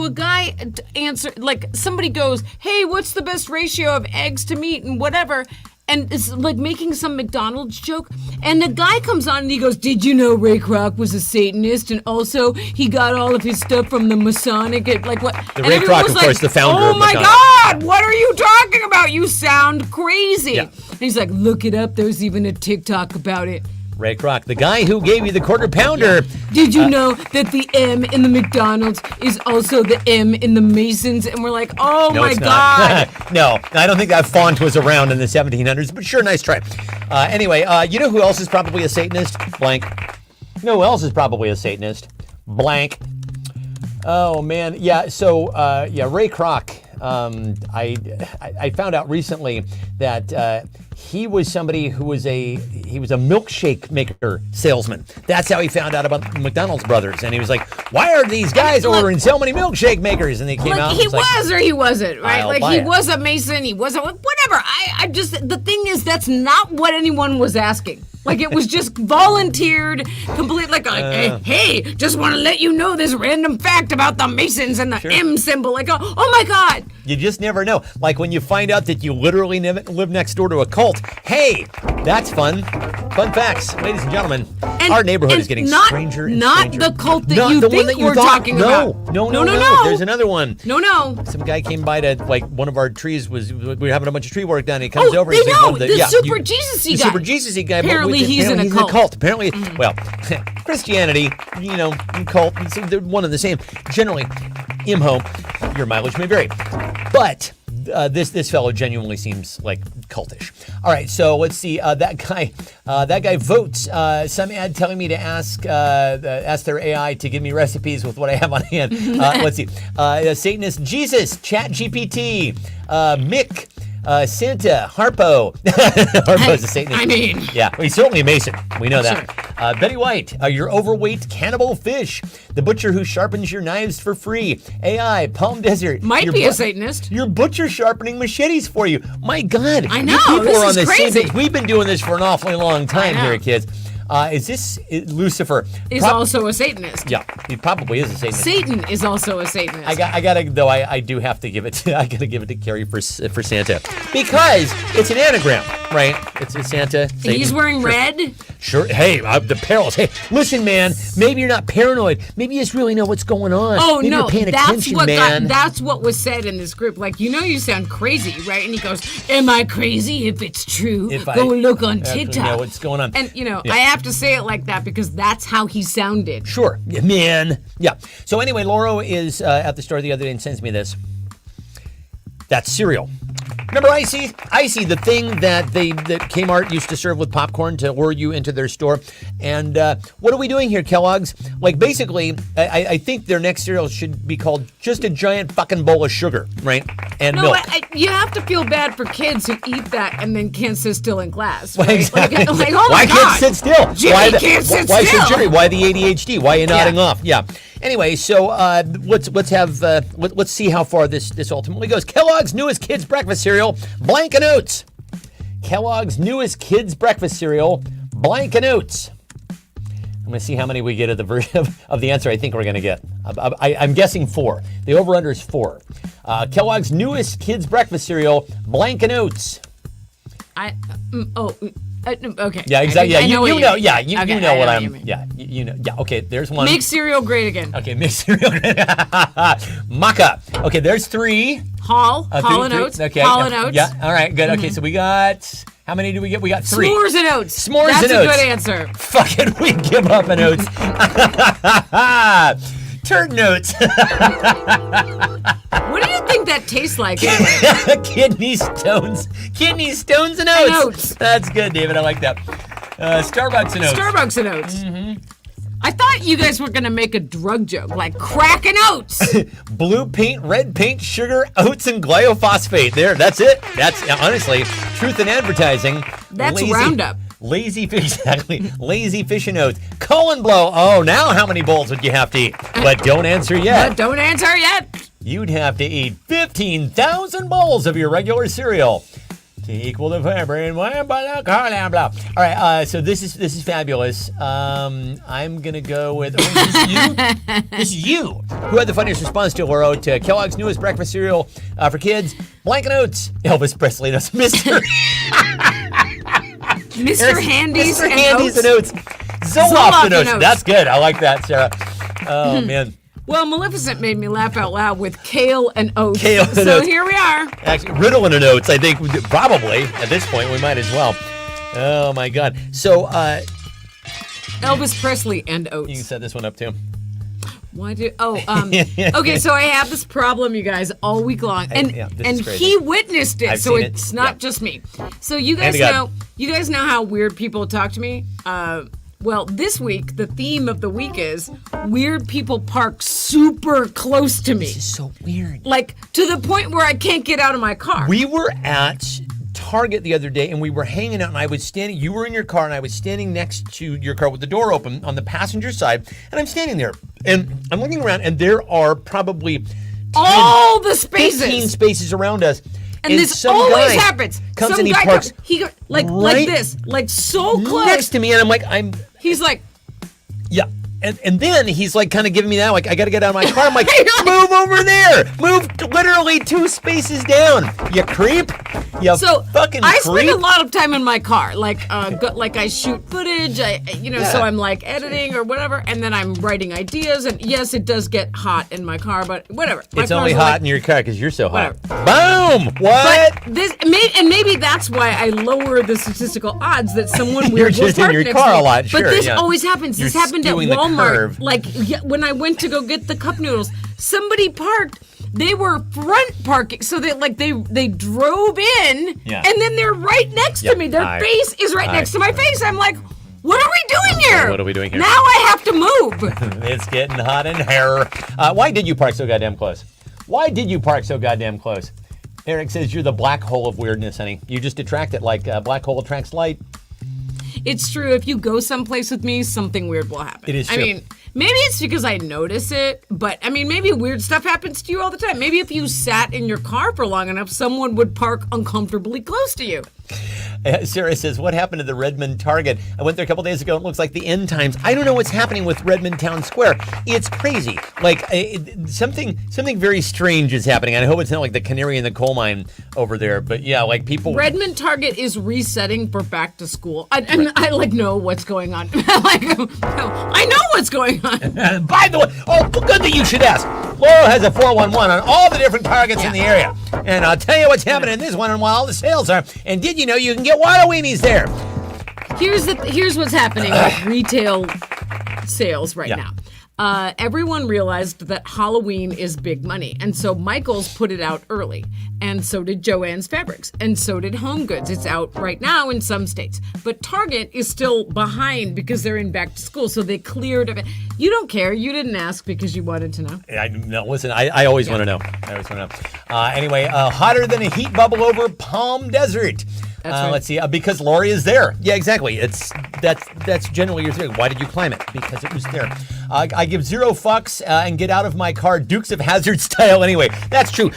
guy answered, like somebody goes, "Hey, what's the best ratio of eggs to meat and whatever?" And it's like making some McDonald's joke. And the guy comes on and he goes, "Did you know Ray Kroc was a Satanist? And also he got all of his stuff from the Masonic." Like what? The Ray Kroc, of course, the founder "Oh of my Masonic." God, what are you talking about? You sound crazy. Yeah. And he's like, "Look it up. There's even a TikTok about it." Ray Kroc, the guy who gave you the quarter pounder. Did you know that the M in the McDonald's is also the M in the Masons? And we're like, oh No, my it's God. not. No, I don't think that font was around in the 1700s, but sure, nice try. Anyway, you know who else is probably a Satanist? Blank. You know who else is probably a Satanist? Blank. Oh, man. Yeah, so, Ray Kroc. I found out recently that he was somebody who was a milkshake maker salesman. That's how he found out about the McDonald's brothers. And he was like, "Why are these guys ordering so many milkshake makers?" And they came out. He was or he wasn't, right? I'll Like buy he it. was a Mason, he wasn't, whatever. I just, the thing is, that's not what anyone was asking. Like it was just volunteered, complete. Like, hey, just want to let you know this random fact about the Masons and the M symbol. Like, oh my God. You just never know. Like when you find out that you literally live next door to a cult. Hey, that's fun. Fun facts, ladies and gentlemen. Our neighborhood is getting stranger and stranger. Not the cult that Not you the one think that you we're thought. talking No. about. No. There's another one. No. Some guy came by to, like, one of our trees we were having a bunch of tree work done. He comes over they and he's know, one of the super the Jesus-y guy. super Jesus-y guy. but Apparently he's in a cult. Apparently, well, Christianity, and cult, they're one and the same. Generally, imho, your mileage may vary. But this fellow genuinely seems like cultish. All right, so let's see. That guy votes. Some ad telling me to ask their AI to give me recipes with what I have on hand. Let's see. Satanist Jesus, Chat GPT, Mick. Santa, Harpo. Harpo's a Satanist. I mean. Yeah, well, he's certainly a Mason. We know that. Betty White, your overweight cannibal fish. The butcher who sharpens your knives for free. AI, Palm Desert. Might be a Satanist. Your butcher sharpening machetes for you. My God. I know, You people this are on is the same crazy. page. We've been doing this for an awfully long time I know. here, kids. Is this Lucifer? Is also a Satanist. Yeah, he probably is a Satanist. Satan is also a Satanist. I do have to give it to, I gotta give it to Carrie for Santa. Because it's an anagram, right? It's Santa. Satan. He's wearing red. Sure. Hey, the perils. Hey, listen, man. Maybe you're not paranoid. Maybe you just really know what's going on. Oh Maybe no, you're paying that's attention, what man. that's what was said in this group. Like, you sound crazy, right? And he goes, "Am I crazy? If it's true, go look on TikTok." You know what's going on. And I have to say it like that because that's how he sounded. Sure, yeah, man. Yeah. So anyway, Laura is at the store the other day and sends me this. That's cereal. Remember Icy? Icy, the thing that Kmart used to serve with popcorn to lure you into their store. And what are we doing here, Kellogg's? Like, basically, I think their next cereal should be called just a giant fucking bowl of sugar, right? And milk. You have to feel bad for kids who eat that and then can't sit still in class. Well, Right? exactly. Like, oh Why my God. can't sit still? Jimmy can't sit why still. Jimmy? Why the ADHD? Why are you nodding Yeah. off? Yeah. Anyway, so let's see how far this ultimately goes. Kellogg's newest kids breakfast cereal, Blank and Oats. Kellogg's newest kids breakfast cereal, Blank and Oats. I'm going to see how many we get of the version of the answer I think we're going to get. I'm guessing 4. The over-under is 4. Kellogg's newest kids breakfast cereal, Blank and Oats. Okay. Yeah, exactly. I Yeah, know you what know. mean. Yeah, you Okay, know I what know I'm. you mean. Yeah, you know. Yeah. Okay. There's one. Make cereal great again. Okay, make cereal. Maca. Okay, there's 3. Hall and Three. Oats. Okay. Hall and Oats. Yeah. All right. Good. Okay. So we got. How many do we get? We got 3. S'mores and Oats. S'mores That's and a Oats. good answer. Fuck it. We give up on Oats. Turd notes. What do you think think that tastes like anyway? Kidney stones. Kidney stones and oats. And oats. That's good, David. I like that. Starbucks and oats. Starbucks and oats. Mm-hmm. I thought you guys were going to make a drug joke, like crack and oats. Blue paint, red paint, sugar, oats, and glyphosate. There, that's it. That's, honestly, truth in advertising. That's Roundup. Lazy fish, exactly. Lazy fish and oats. Colon blow. Oh, now how many bowls would you have to eat? But don't answer yet. But don't answer yet. You'd have to eat 15,000 bowls of your regular cereal to equal the fiber in one blah blah blah. All right, so this is fabulous. I'm gonna go with this is you. This is you who had the funniest response to our to Kellogg's newest breakfast cereal for kids, Blank and Oats. Elvis Presley, that's Mr. Mr. Handy's Mr. Handy's and Oats. Zoloft and Oats. That's good. I like that, Sarah. Oh man. Well, Maleficent made me laugh out loud with kale and oats. Kale and so oats. Here we are. Actually, Ritalin and oats, I think, probably, at this point, we might as well. Oh, my God. So, Elvis Presley and oats. You can set this one up, too. Okay, so I have this problem, you guys, all week long. And he witnessed it, so it's not just me. So you guys know how weird people talk to me? Well, this week, the theme of the week is weird people park super close to me. This is so weird. Like, to the point where I can't get out of my car. We were at Target the other day, and we were hanging out, and you were in your car, and I was standing next to your car with the door open on the passenger side, and I'm standing there, and I'm looking around, and there are probably all the spaces. 15 spaces around us. And this always happens. Comes and he parks like this, like so close next to me, and I'm like, He's like, yeah. And then he's like kind of giving me that, like, I got to get out of my car. I'm like, move over there. Move literally 2 spaces down. You creep. You fucking creep. I spend a lot of time in my car. Like I shoot footage, so I'm like editing or whatever. And then I'm writing ideas. And yes, it does get hot in my car, but whatever. It's only hot in your car because you're so hot. Boom. What? But maybe that's why I lower the statistical odds that someone weird will park in your car a lot. Sure, but this always happens. This happened at Walmart. Like when I went to go get the cup noodles, somebody parked. They were front parking, so they drove in, and then they're right next to me. Their face is right next to my face. I'm like, what are we doing here? What are we doing here? Now I have to move. It's getting hot in here. Why did you park so goddamn close? Why did you park so goddamn close? Eric says you're the black hole of weirdness, honey. You just attract it like a black hole attracts light. It's true. If you go someplace with me, something weird will happen. It is true. I mean, maybe it's because I notice it, but I mean, maybe weird stuff happens to you all the time. Maybe if you sat in your car for long enough, someone would park uncomfortably close to you. Sarah says, what happened to the Redmond Target? I went there a couple days ago. It looks like the end times. I don't know what's happening with Redmond Town Square. It's crazy. Like something very strange is happening. I hope it's not like the canary in the coal mine over there. But yeah, like people. Redmond Target is resetting for back to school. I know what's going on. I know what's going on. By the way, good that you should ask. Laurel has a 411 on all the different Targets in the area. And I'll tell you what's happening in this one and while all the sales are. And did you know you can get water weenies there? Here's what's happening with retail sales right now. Everyone realized that Halloween is big money, and so Michaels put it out early, and so did Joann's Fabrics, and so did Home Goods. It's out right now in some states, but Target is still behind because they're in back to school, so they cleared it. You don't care. You didn't ask because you wanted to know. No, listen, I always want to know. I always want to know. Anyway, hotter than a heat bubble over Palm Desert. That's right. Let's see, because Lori is there. Yeah, exactly. That's generally your thing. Why did you climb it? Because it was there. I give 0 fucks and get out of my car Dukes of Hazzard style. Anyway, that's true.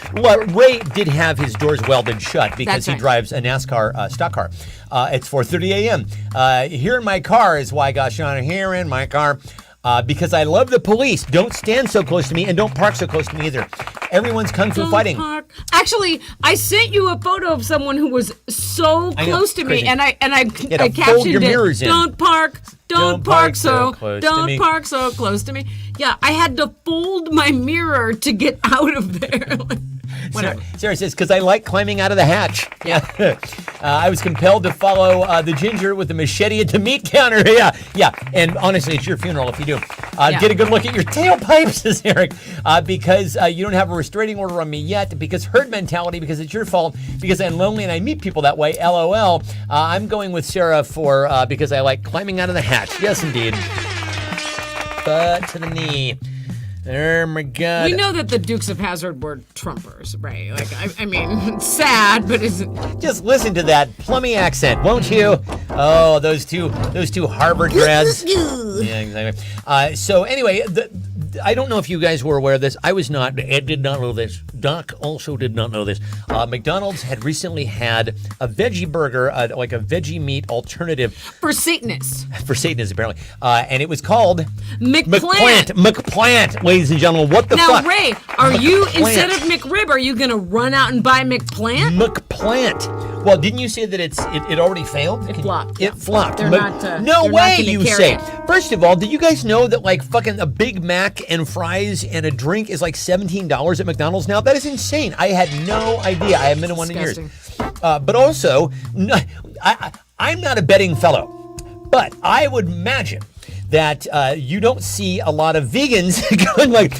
Ray did have his doors welded shut because he drives a NASCAR stock car. It's 4:30 a.m. Here in my car is why I got Sean here in my car. Because I love the police. Don't stand so close to me and don't park so close to me either. Everyone's kung fu fighting. Park. Actually, I sent you a photo of someone who was so close to me, and I captioned your mirrors it. in. Don't park so close to me. Yeah, I had to fold my mirror to get out of there. Whatever. Sarah says, because I like climbing out of the hatch. Yeah. I was compelled to follow the ginger with the machete at the meat counter. Yeah. And honestly, it's your funeral if you do. Get a good look at your tailpipe, says Eric, because you don't have a restraining order on me yet, because herd mentality, because it's your fault, because I'm lonely and I meet people that way, LOL. I'm going with Sarah for because I like climbing out of the hatch. Yes, indeed. Butt to the knee. Oh my God. We know that the Dukes of Hazzard were Trumpers, right? Like, I mean, it's sad, but is it? Just listen to that plummy accent, won't you? Oh, those two Harvard grads. Yeah, exactly. So anyway, I don't know if you guys were aware of this. I was not. Ed did not know this. Doc also did not know this. McDonald's had recently had a veggie burger, like a veggie meat alternative. For Satanists. For Satanists, apparently. And it was called McPlant. McPlant, ladies and gentlemen. What the fuck? Now, Ray, are you, instead of McRib, are you going to run out and buy McPlant? McPlant. Well, didn't you say that it already failed? It flopped. It flopped. They're not, no they're way, not you carry say. it. First of all, did you guys know that like fucking a Big Mac and fries and a drink is like $17 at McDonald's now? That is insane. I had no idea. I haven't been to one in years. But also, I'm not a betting fellow, but I would imagine that you don't see a lot of vegans going like,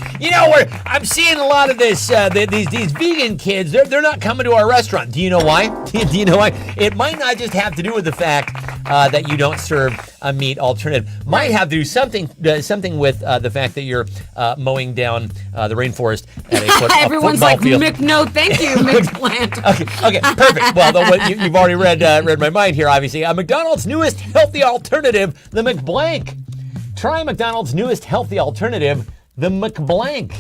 I'm seeing a lot of this, these vegan kids, they're not coming to our restaurant. Do you know why? Do you know why? It might not just have to do with the fact that you don't serve a meat alternative. Might have to do something with the fact that you're mowing down the rainforest at a Everyone's football like, field. Mick, no, thank you, McPlant. Okay, perfect. Well, you've already read my mind here, obviously. McDonald's newest healthy alternative, the McBlank. Try McDonald's newest healthy alternative, the McBlank.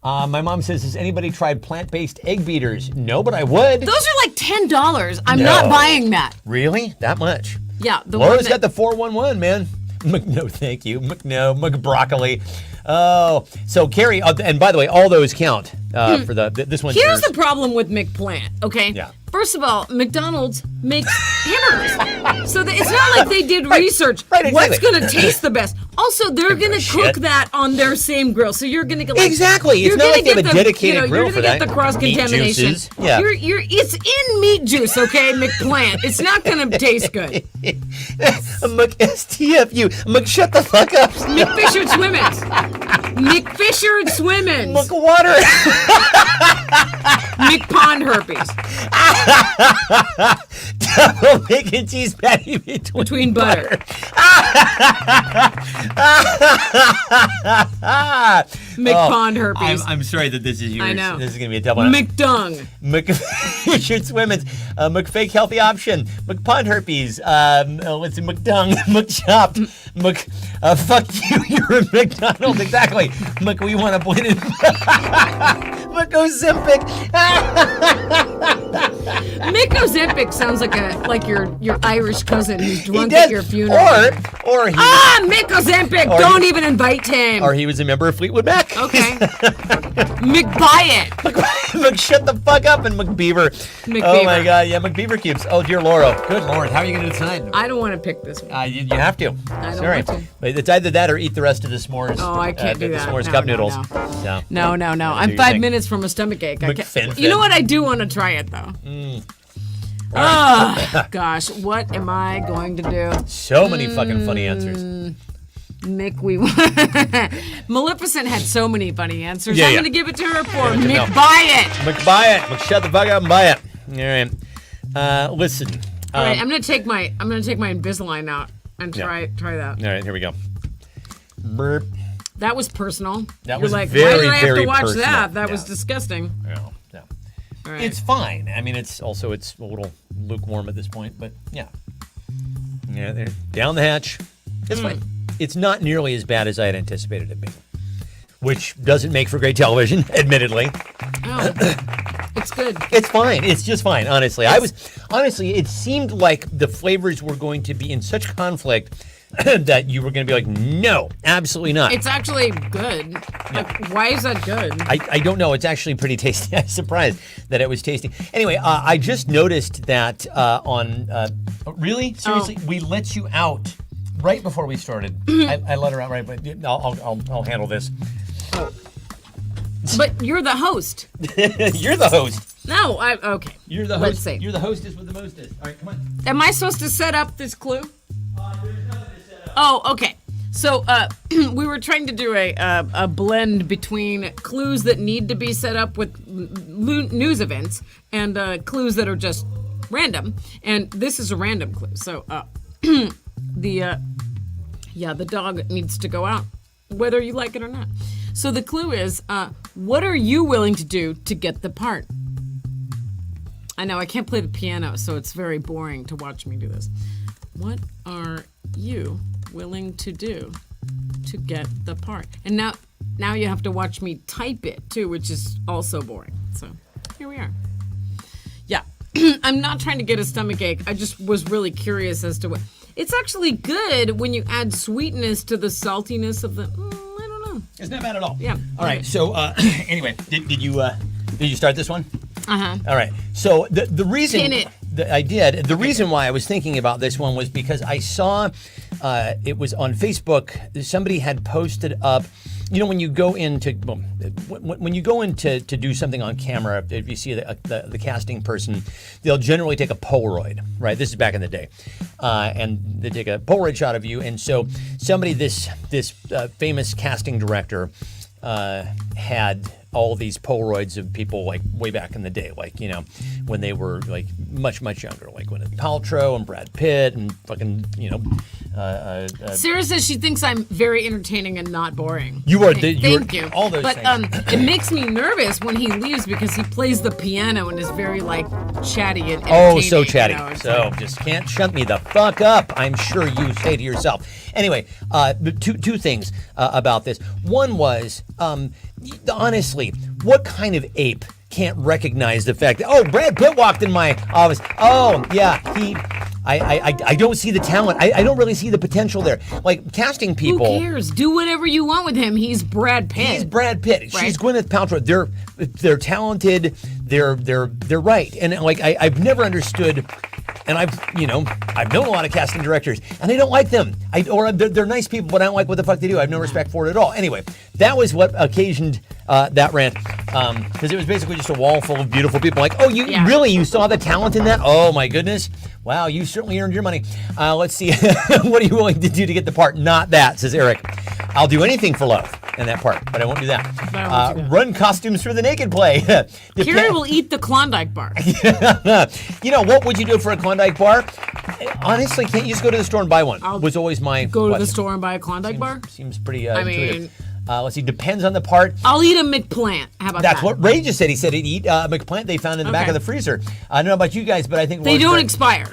My mom says, has anybody tried plant-based egg beaters? No, but I would. Those are like $10. I'm not buying that. Really? That much? Yeah. Laura's got the 411, man. No, thank you. McBroccoli. Oh, so Carrie, and by the way, all those count for this one. Here's the problem with McPlant, okay? Yeah. First of all, McDonald's makes hamburgers. So it's not like they did research. Right, exactly. What's going to taste the best? Also, they're going to cook that on their same grill. So you're going to get exactly. It's not like they have a dedicated grill for that. You're going to get the cross-contamination. Juices. Yeah. It's in meat juice, okay, McPlant. It's not going to taste good. STFU. Shut the fuck up. McFisher Swimmins. McFisher Swimmins. McWater. McPond herpes. Double mac and cheese patty between butter. McPond herpes. I'm sorry that this is yours. I know. This is going to be a double. McDung. Richard Swimmins. McFake healthy option. McPond herpes. Let's see. McDung. McChopped. Fuck you. You're a McDonald's. Exactly. We want to point it. McOzempic. Mick Ozempic sounds like your Irish cousin who's drunk at your funeral. Or he Mick Ozempic! Don't even invite him. Or he was a member of Fleetwood Mac. Okay. McBuy it. Shut the fuck up and McBeaver. Oh my God, yeah, McBeaver cubes. Oh dear Laura. Good Lord, how are you gonna do tonight? I don't want to pick this one. You have to. I don't Sorry. want to. But it's either that or eat the rest of the s'mores. Oh, I can't do that. The s'mores No, cup no, noodles. no. No. I'm 5 minutes from a stomach ache. You know what? I do want to try it though. Oh gosh, what am I going to do? So many fucking funny answers. Mick, Maleficent had so many funny answers. Yeah, I'm yeah. going to give it to her for Mick Buy It. McBuy it. Shut the fuck up and buy it. All right. Listen. All right, I'm going to take my Invisalign out and try that. All right, here we go. Burp. That was personal. That You're was like, very, why did I have very to watch personal. that? That Yeah. was disgusting. No. All right. It's fine. I mean, it's a little lukewarm at this point, but yeah. Yeah, there. Down the hatch. It's fine. It's not nearly as bad as I had anticipated it being, which doesn't make for great television, admittedly. Oh, it's good. It's fine. It's just fine, honestly. It seemed like the flavors were going to be in such conflict that you were going to be like, no, absolutely not. It's actually good. Like, why is that good? I don't know. It's actually pretty tasty. I'm surprised that it was tasty. Anyway, I just noticed that really? Seriously? We let you out right before we started. I let her out right, but I'll handle this. But you're the host. You're the host. No, okay. You're the host. Let's see. You're the hostess with the mostest. All right, come on. Am I supposed to set up this clue? There's nothing to set up. Oh, okay. So we were trying to do a blend between clues that need to be set up with news events and clues that are just random. And this is a random clue. So the dog needs to go out, whether you like it or not. So the clue is, what are you willing to do to get the part? I know I can't play the piano, so it's very boring to watch me do this. What are you willing to do to get the part? And now you have to watch me type it too, which is also boring. So here we are. Yeah, I'm not trying to get a stomach ache. I just was really curious as to what. It's actually good when you add sweetness to the saltiness of the. I don't know. It's not bad at all. Yeah. All right. So anyway, did you start this one? Uh-huh. All right. So the reason Pin it. I did, the reason why I was thinking about this one was because I saw it was on Facebook. Somebody had posted up. You know, when you go into to do something on camera, if you see the casting person, they'll generally take a Polaroid, right? This is back in the day, and they take a Polaroid shot of you. And so somebody, this famous casting director, had all these Polaroids of people like way back in the day, like, you know, when they were like much younger, like when Paltrow and Brad Pitt and fucking, you know. Sarah says she thinks I'm very entertaining and not boring. You are. Thank you. All those but things. It makes me nervous when he leaves because he plays the piano and is very like chatty and Oh, so chatty. You know, so just can't shut me the fuck up, I'm sure you say to yourself. Anyway, two things about this. One was, honestly, what kind of ape can't recognize the fact that, oh, Brad Pitt walked in my office. Oh, yeah, I don't see the talent. I don't really see the potential there. Like, casting people. Who cares? Do whatever you want with him. He's Brad Pitt. He's Brad Pitt. Right. She's Gwyneth Paltrow. They're talented. They're right. And like I've never understood. And I've known a lot of casting directors, and I don't like them. They're nice people, but I don't like what the fuck they do. I have no respect for it at all. Anyway, that was what occasioned that rant, because it was basically just a wall full of beautiful people. Like, oh, you saw the talent in that? Oh my goodness, wow, you certainly earned your money. Let's see, what are you willing to do to get the part? Not that, says Eric. I'll do anything for love in that part, but I won't do that. Run costumes for the naked play. Carrie will eat the Klondike bar. You know, what would you do for a Klondike bar? Honestly, can't you just go to the store and buy one? Was always my Go question. to the store and buy a Klondike bar? Seems pretty mean, intuitive. Let's see, depends on the part. I'll eat a McPlant. How about That's that? what Ray just said. He said he'd eat a McPlant they found in the back of the freezer. I don't know about you guys, but I think they don't expire.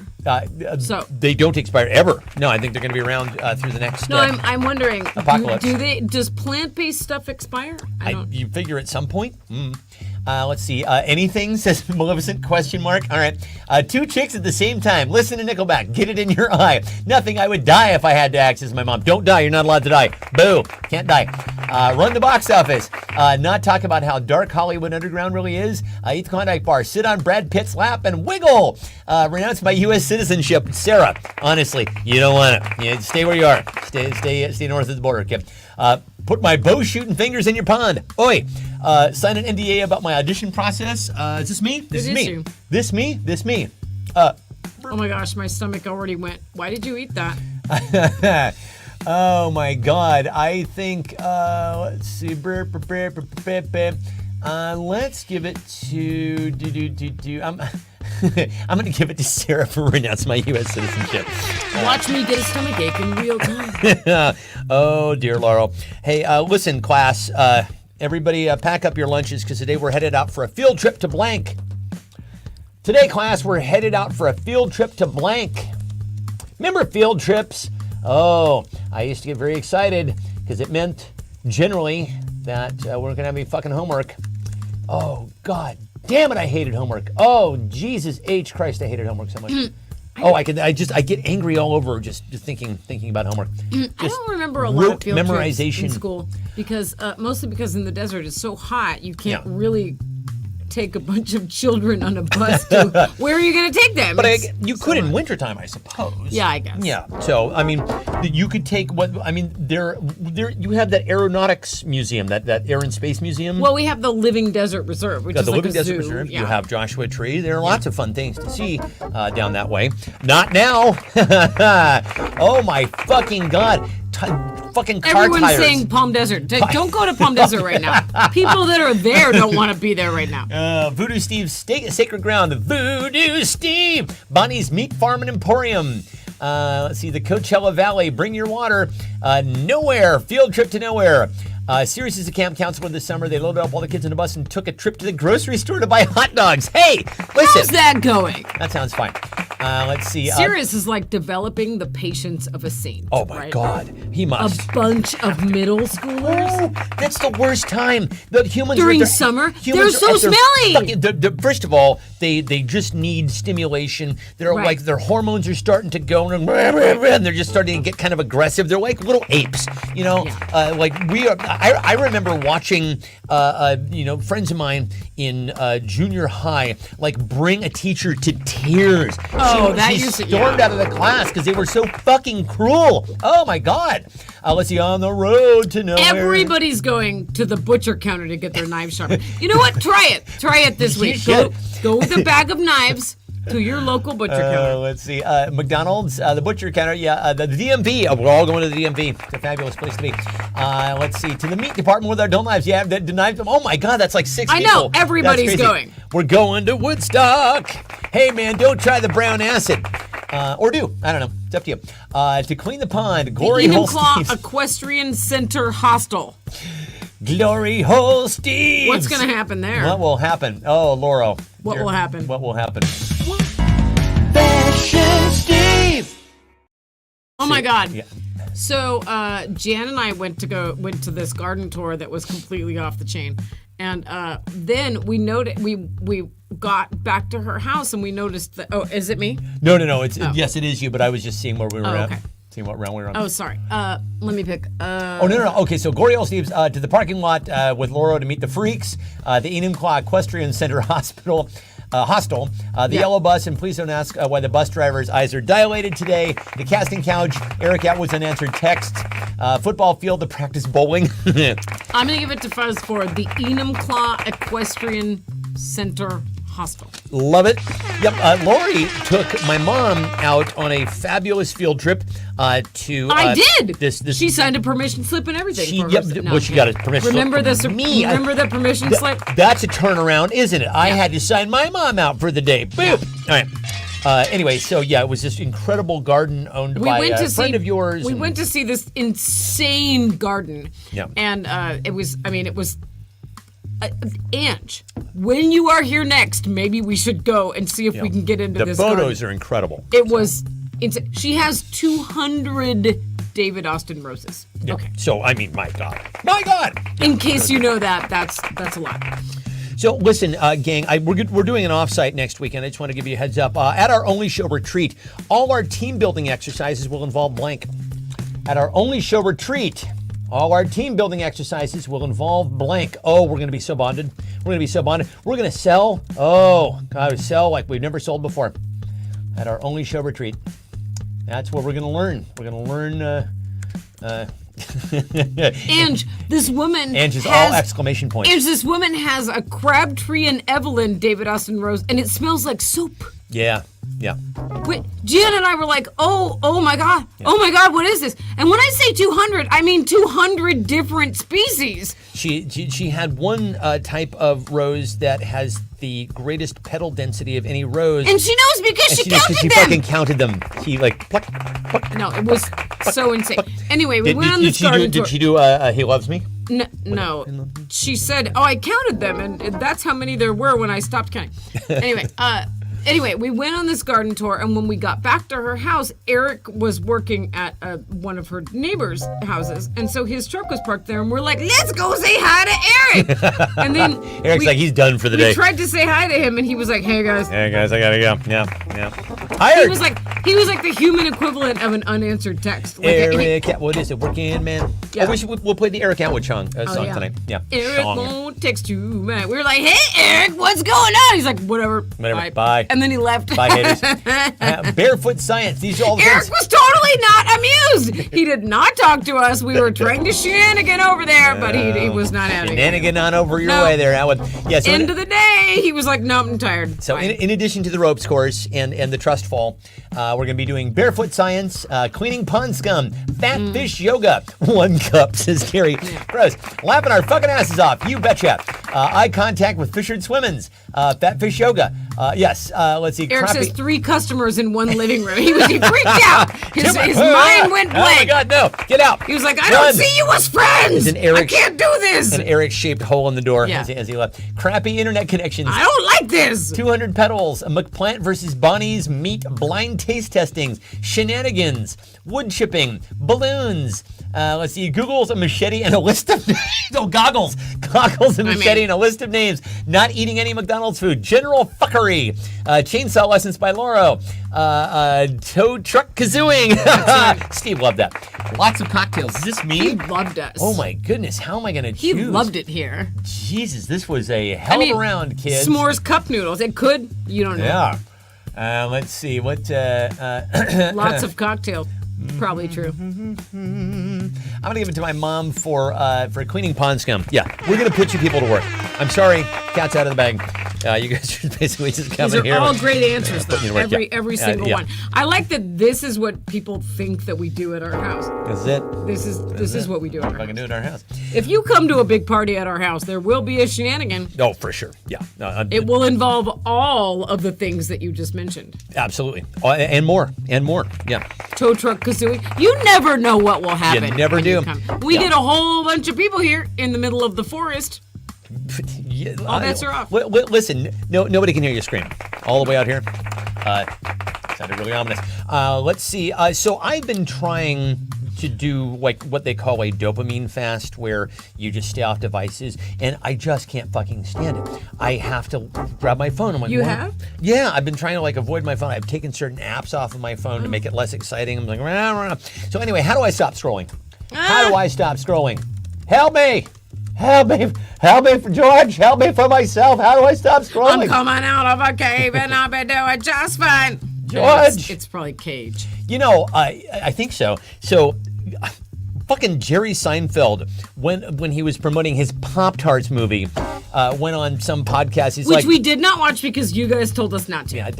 So they don't expire ever. No, I think they're going to be around through the next. No, I'm wondering. Apocalypse. Does plant-based stuff expire? You figure at some point. Let's see. Anything, says Maleficent, question mark. All right. Two chicks at the same time. Listen to Nickelback. Get it in your eye. Nothing. I would die if I had to act, says my mom. Don't die. You're not allowed to die. Boo. Can't die. Run the box office. Not talk about how dark Hollywood underground really is. Eat the Klondike bar. Sit on Brad Pitt's lap and wiggle. Renounce my U.S. citizenship. Sarah, honestly, you don't want it. You stay where you are. Stay north of the border, kid. Put my bow shooting fingers in your pond. Oi. Sign an NDA about my audition process. Is this me? This is me. You. This me? This me. Oh my gosh, my stomach already went. Why did you eat that? Oh my God. I think, let's see. Let's give it to, I'm going to give it to Sarah for renounce my U.S. citizenship. Watch me get a stomach ache in real time. Oh, dear Laurel. Hey, listen, class. Everybody pack up your lunches because today we're headed out for a field trip to blank. Today, class, we're headed out for a field trip to blank. Remember field trips? Oh, I used to get very excited because it meant generally that we weren't going to have any fucking homework. Oh, God damn it, I hated homework. Oh, Jesus H. Christ, I hated homework so much. I get angry all over just thinking about homework. I don't remember a lot of field memorization trips in school because mostly because in the desert it's so hot you can't really take a bunch of children on a bus to where are you going to take them? But you could in wintertime, I suppose. Yeah, I guess. Yeah. So I mean, you could take there. You have that aeronautics museum, that Air and Space Museum. Well, we have the Living Desert Reserve, which got is the like Living a Desert zoo. Reserve. Yeah. You have Joshua Tree. There are lots of fun things to see down that way. Not now. Oh my fucking God. Fucking car Everyone's tires. saying Palm Desert. Don't go to Palm Desert right now. People that are there don't want to be there right now. Voodoo Steve's Sacred Ground. Voodoo Steve. Bonnie's Meat Farm and Emporium. Let's see, the Coachella Valley. Bring your water. Nowhere. Field trip to nowhere. Sirius is a camp counselor this summer. They loaded up all the kids in a bus and took a trip to the grocery store to buy hot dogs. Hey, listen. How's that going? That sounds fine. Let's see. Sirius is like developing the patience of a saint. Oh my right? God, he must. A bunch of middle schoolers. Oh, that's the worst time. The humans During summer, they're so smelly. First of all, they just need stimulation. They're Right. like their hormones are starting to go and they're just starting to get kind of aggressive. They're like little apes, you know. Yeah. Like we are. I remember watching, friends of mine in junior high like bring a teacher to tears. Oh, that she used to- stormed yeah. out of the class because they were so fucking cruel. Oh my God. Let's see, on the road to nowhere. Everybody's going to the butcher counter to get their knives sharpened. You know what? Try it. Try it this You week. should. Go with a bag of knives to your local butcher counter. Let's see. McDonald's, the butcher counter. Yeah, the DMV. Oh, we're all going to the DMV. It's a fabulous place to be. Let's see. To the meat department with our adult knives. Yeah, the knives. Oh my God, that's like 6 I people. know. That's Everybody's crazy. going. We're going to Woodstock. Hey man, don't try the brown acid. Or do. I don't know. It's up to you. To clean the pond, Glory Hole Enumclaw Steve's. Equestrian Center Hostel. Glory Hole Steve's. What's going to happen there? What will happen? Oh, Laurel. What will happen? What will happen? Fashion Steve. Oh my God. Yeah. So Jan and I went to this garden tour that was completely off the chain, and then we got back to her house and we noticed that. Oh, is it me? No. It's yes, it is you. But I was just seeing where we were at. okay. Seeing what round we were on. Oh, sorry. Let me pick. Oh no. Okay, so Glory Steve's to the parking lot with Laura to meet the freaks. The Enumclaw Equestrian Center Hostel. The yellow bus, and please don't ask why the bus driver's eyes are dilated today. The casting couch, Eric Atwood's unanswered text, football field to practice bowling. I'm gonna give it to Fuzz for the Enumclaw Equestrian Center Hostel. Love it. Yep. Lori took my mom out on a fabulous field trip to. I did. This. She signed a permission slip and everything. She, for yep, her. well, she got a permission Remember slip this? from me. Remember the permission slip? That's a turnaround, isn't it? I had to sign my mom out for the day. Boom. All right. Anyway, so yeah, it was this incredible garden owned by a friend of yours. We went to see this insane garden. Yeah. And it was. Ange, when you are here next, maybe we should go and see if we can get into this garden. The photos are incredible. It was. She has 200 David Austin roses. Yeah. Okay. So I mean, my God. In case you know that, that's a lot. So listen, gang, we're doing an offsite next weekend. I just want to give you a heads up. At our Only Show retreat, all our team building exercises will involve blank. At our Only Show retreat, all our team building exercises will involve blank. Oh, we're going to be so bonded. We're going to sell. Oh, God, sell like we've never sold before. At our Only Show retreat. That's what we're going to learn. We're going to learn. Ange, this woman Ange is has, all exclamation points. Ange, this woman has a Crabtree and Evelyn David Austin rose, and it smells like soap. Yeah. Wait, Jan and I were like, oh my God, oh my God, what is this? And when I say 200, I mean 200 different species. She had one type of rose that has the greatest petal density of any rose. And she knows because she counted she them. fucking counted them. She like pluck. No, it was so insane. Anyway, we went on this garden tour. Did she do He Loves Me? No. She said, I counted them, and that's how many there were when I stopped counting. Anyway, Anyway, we went on this garden tour, and when we got back to her house, Eric was working at one of her neighbors' houses, and so his truck was parked there, and we're like, let's go say hi to Eric. And then Eric's like, he's done for the day. We tried to say hi to him, and he was like, hey guys. Hey guys, I gotta go. Yeah. Hired. He was like the human equivalent of an unanswered text. Like Eric Atwood is a working man. Yeah. We'll play the Eric Atwood song tonight. Yeah. Eric won't text you, man. We were like, hey Eric, what's going on? He's like, whatever. Bye. And then he left. Bye, haters. Barefoot Science. These are all the Eric things. was totally not amused. He did not talk to us. We were trying to shenanigan over there, but he was not having it. Shenanigan on over your way there, Atwood. Yeah, so end of the day, he was like, nope, I'm tired. So in addition to the ropes course and the trust fall, we're going to be doing barefoot science, cleaning pond scum, fat fish yoga. 1 cup, says Carrie. Gross. Laughing our fucking asses off. You betcha. Eye contact with Fishered Swimmins. Fat fish yoga. Yes. Let's see. Eric says 3 customers in 1 living room. He freaked out. His mind went blank. Oh my God, no. Get out. He was like, I don't see you as friends. I can't do this. An Eric-shaped hole in the door as he left. Crappy internet connections. I don't like this. 200 petals. McPlant versus Bonnie's meat blind taste testings. Shenanigans. Wood chipping. Balloons. Let's see. Google's a machete and a list of goggles. Goggles and machete and a list of names. Not eating any McDonald's food. General fuckery. Chainsaw lessons by Lauro. Tow truck kazooing. Steve loved that. Lots of cocktails. Is this me? He loved us. Oh my goodness. How am I going to choose? He loved it here. Jesus, this was a hell of a round, kids. S'mores cup noodles. It could. You don't know. Yeah. Let's see. What? Lots of cocktails. Probably true. I'm gonna give it to my mom for cleaning pond scum. Yeah, we're gonna put you people to work. I'm sorry, cat's out of the bag. You guys are basically just coming here. These are all great answers, though. Every Yeah. single one. I like that this is what people think that we do at our house. This is it. This is what we do at our house. Fucking do it at our house. If you come to a big party at our house, there will be a shenanigan. Oh, for sure. Yeah. It will involve all of the things that you just mentioned. Absolutely. And more. Yeah. Tow truck kazooie. You never know what will happen. You never do. We get a whole bunch of people here in the middle of the forest. All bets are off. Listen, nobody can hear you scream. All the way out here. Sounded really ominous. Let's see. So I've been trying to do like what they call a dopamine fast, where you just stay off devices, and I just can't fucking stand it. I have to grab my phone. I'm like, you what? have? Yeah, I've been trying to like avoid my phone. I've taken certain apps off of my phone to make it less exciting. I'm like, rah. So anyway, how do I stop scrolling? How do I stop scrolling? Help me! Help me for George! Help me for myself! How do I stop scrolling? I'm coming out of a cave and I'll be doing just fine. George! It's probably Cage. You know, I think so. So, fucking Jerry Seinfeld, when he was promoting his Pop-Tarts movie, went on some podcast. Which we did not watch because you guys told us not to. Yeah,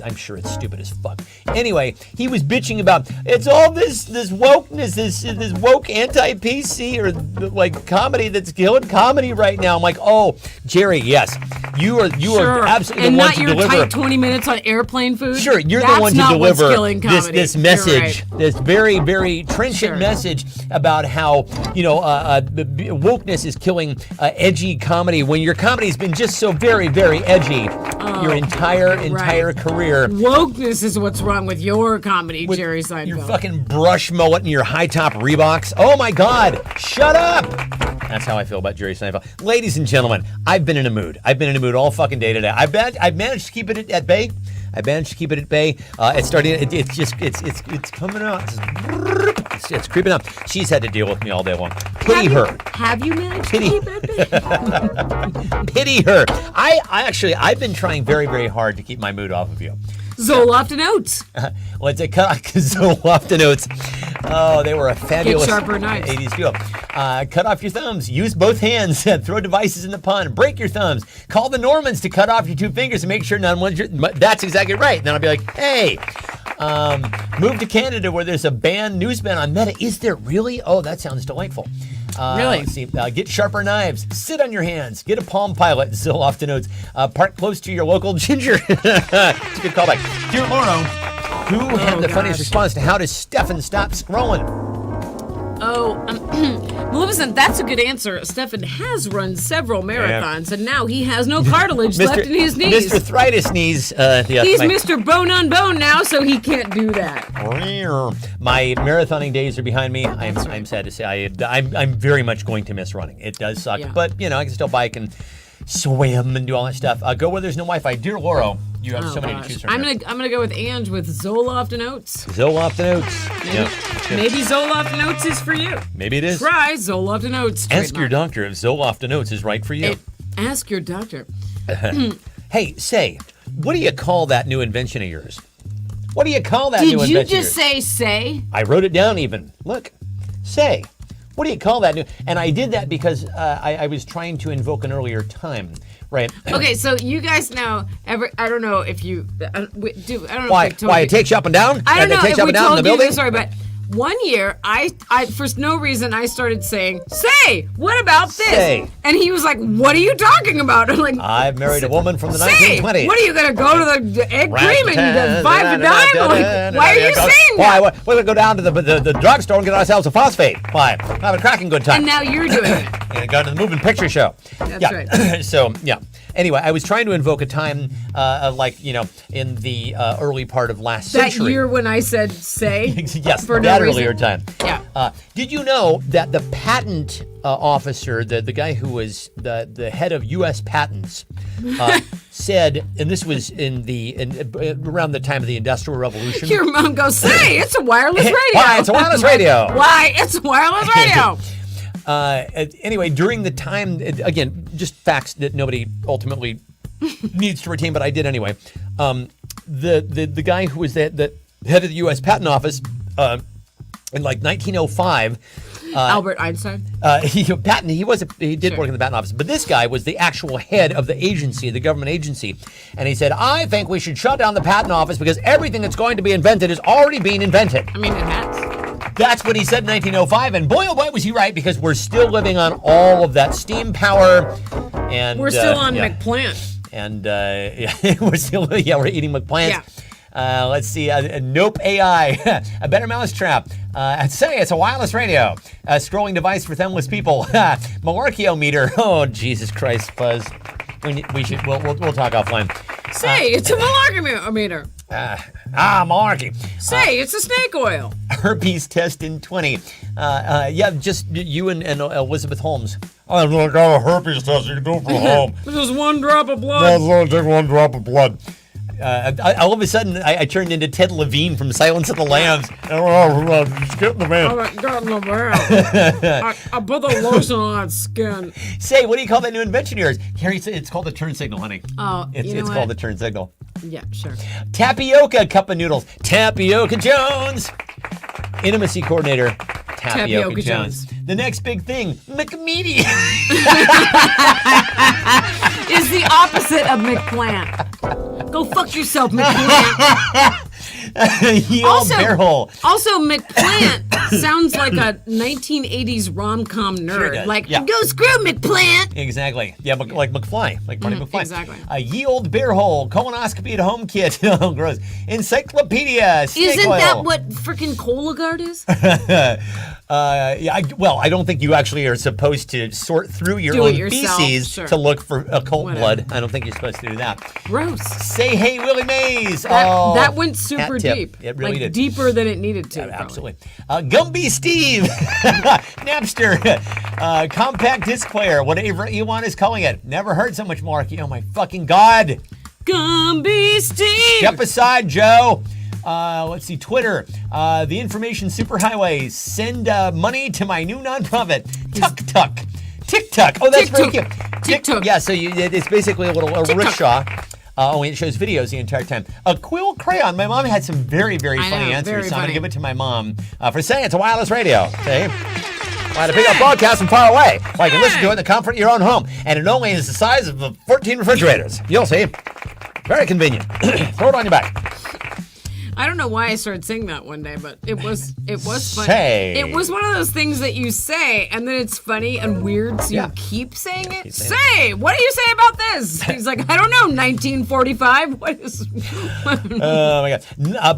I'm sure it's stupid as fuck. Anyway, he was bitching about it's all this wokeness, this woke anti-PC or like comedy that's killing comedy right now. I'm like, oh, Jerry, yes, you are absolutely and the one not to your deliver. tight 20 minutes on airplane food. Sure, you're That's the one to not what's deliver killing comedy. this message, Right. this very, very trenchant message about how wokeness is killing edgy comedy when your comedy's been just so very, very edgy your entire career. Wokeness is what's wrong with your comedy, Jerry Seinfeld. Your fucking brush mullet and your high top Reeboks. Oh my God! Shut up! That's how I feel about Jerry Seinfeld. Ladies and gentlemen, I've been in a mood. I've been in a mood all fucking day today. I've managed to keep it at bay. It's starting. It's coming out. It's creeping up. She's had to deal with me all day long. Pity her. Have you managed to keep it? Pity her. I've been trying very, very hard to keep my mood off of you. Zoloft and Oats. Let's cut Zoloft and Oats. Oh, they were a fabulous Get sharper knives. 80s duo. Cut off your thumbs. Use both hands. Throw devices in the pond. Break your thumbs. Call the Normans to cut off your 2 fingers and make sure none one's your... That's exactly right. And then I'll be like, hey, move to Canada where there's a news ban on Meta. Is there really? Oh, that sounds delightful. Really? Let's see. Get sharper knives. Sit on your hands. Get a Palm Pilot. Zoloft and Oats. Park close to your local ginger. It's a good callback. Dear Lauro, who had the funniest response to how does Stefan stop scrolling? Oh, Maleficent, that's a good answer. Stefan has run several marathons, and now he has no cartilage left in his knees. Mr. Arthritis knees. He's Mr. Bone on Bone now, so he can't do that. My marathoning days are behind me. I'm sad to say. I'm very much going to miss running. It does suck, but I can still bike and swim and do all that stuff. Go where there's no Wi-Fi. Dear Laura, you have so many to choose from. I'm gonna go with Ange with Zoloft and Oats. Zoloft and Oats. Maybe Zoloft and Oats is for you. Maybe it is. Try Zoloft and Oats. Ask your doctor if Zoloft and Oats is right for you. Ask your doctor. Hey, say, what do you call that new invention of yours? What do you call that new invention? Did you just say? I wrote it down even. Look, say. What do you call that new? And I did that because I was trying to invoke an earlier time, right? Okay, so you guys know. I don't know if you do. I don't know. Why? If Why it takes you up and down? I don't know it takes if you up we and down told in the you building? this story, but one year, I for no reason, I started saying, "Say, what about this?" Say. And he was like, "What are you talking about?" I'm like, I've married a woman from the Say, 1920s. what are you gonna go to the egg cream and get 5 to dime? Like, why are you saying that? Why? We're gonna go down to the drugstore and get ourselves a phosphate. Why? Have a cracking good time. And now you're doing it. And go to the moving picture show. That's right. So Anyway, I was trying to invoke a time, in the early part of last century. That year when I said "say." Yes, for that no reason. earlier time. Yeah. Did you know that the patent officer, the guy who was the head of U.S. patents, said, and this was around the time of the Industrial Revolution. Your mom goes, "Say, it's a wireless radio." Why? It's a wireless radio. Why? It's a wireless radio. Anyway, during the time, again, just facts that nobody ultimately needs to retain, but I did anyway. The guy who was the head of the U.S. Patent Office in like 1905. Albert Einstein. He did work in the patent office, but this guy was the actual head of the agency, the government agency, and he said, "I think we should shut down the patent office because everything that's going to be invented is already being invented." I mean, it has. That's what he said in 1905, and boy, oh boy, was he right, because we're still living on all of that steam power, and we're still on McPlant. And we're eating McPlant. Yeah. Let's see. Nope AI, a better mousetrap. Say it's a wireless radio, a scrolling device for thumbless people. Malarkey meter. Oh Jesus Christ, Buzz. We'll talk offline. Say it's a malarkey meter. Malarkey. Say it's a snake oil. Herpes test in 20. Just you and Elizabeth Holmes. I got a herpes test. You can do it from home. Just one drop of blood. That's only take one drop of blood. All of a sudden, I turned into Ted Levine from Silence of the Lambs. Just get in the van. Get in the van. I put the lotion on its skin. Say, what do you call that new invention of yours? Harry, it's called the turn signal, honey. Oh, it's called the turn signal. Yeah, sure. Tapioca cup of noodles. Tapioca Jones. Intimacy coordinator. Tapioca Jones. The next big thing, McMeaty. Is the opposite of McPlant. Go fuck yourself, McPlant. Bear hole. Also, McPlant sounds like a 1980s rom-com nerd. Sure go screw McPlant. Exactly. Yeah, like McFly, like Marty McFly. Exactly. A ye old bear hole, colonoscopy at home kit. Oh, gross. Encyclopedia. Snake Isn't oil. that what freaking Cologuard is? I don't think you actually are supposed to sort through your own feces to look for occult blood. I don't think you're supposed to do that. Gross. Say hey, Willie Mays. That went super deep. It really did. Deeper than it needed to. Yeah, absolutely. Gumby Steve. Napster. Compact disc player. Whatever Ewan is calling it. Never heard so much malarkey. Oh my fucking God. Gumby Steve. Step aside, Joe. Let's see, Twitter, the information superhighway, send money to my new nonprofit, Tuk-Tuk. TikTok. Oh, that's very cute. TikTok. Yeah, so it's basically a rickshaw. Only it shows videos the entire time. A quill crayon. My mom had some very, very funny answers, so I'm going to give it to my mom for saying it's a wireless radio. Okay? Why to pick up broadcasts from far away. Well, you can listen to it in the comfort of your own home. And it only is the size of 14 refrigerators. You'll see. Very convenient. Throw it on your back. I don't know why I started saying that one day, but it was funny. Say. It was one of those things that you say, and then it's funny and weird, so you keep saying it. Say, what do you say about this? He's like, I don't know, 1945? What is... Oh, my God.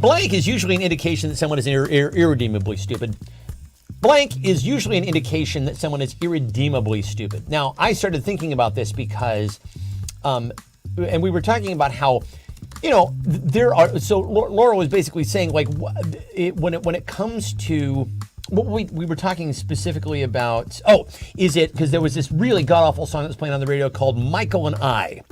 Blank is usually an indication that someone is irredeemably stupid. blank is usually an indication that someone is irredeemably stupid. Now, I started thinking about this because, and we were talking about how, there are. So Laura was basically saying, like, when it comes to. What we were talking specifically about. Oh, is it because there was this really god awful song that was playing on the radio called "Michael and I,"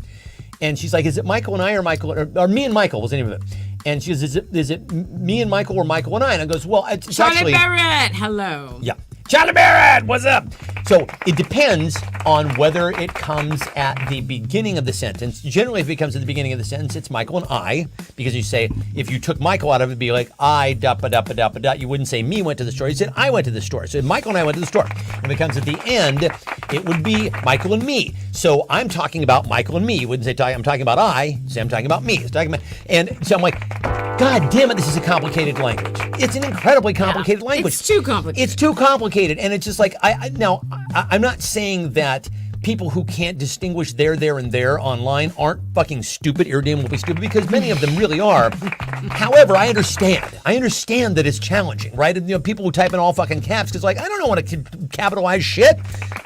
and she's like, "Is it Michael and I or Michael or Me and Michael?" was the name of it. And she goes, is it me and Michael or Michael and I? And I goes, well, it's Charlie actually... Barrett, hello. Yeah. Charlie Barrett, what's up? So it depends on whether it comes at the beginning of the sentence. Generally, if it comes at the beginning of the sentence, it's Michael and I, because you say, if you took Michael out of it, it'd be like, I, da-ba-da-ba-da-ba-da. You wouldn't say me went to the store. You said I went to the store. So Michael and I went to the store. When it comes at the end, it would be Michael and me. So I'm talking about Michael and me. You wouldn't say, I'm talking about I. Say I'm talking about me. And so I'm like, God damn it, this is a complicated language. It's an incredibly complicated language. It's too complicated. It's too complicated. And it's just like, I'm not saying that people who can't distinguish there, and there online aren't fucking stupid, irredeemably stupid, because many of them really are. However, I understand that it's challenging, right? And, people who type in all fucking caps, because like, I don't know how to capitalize shit.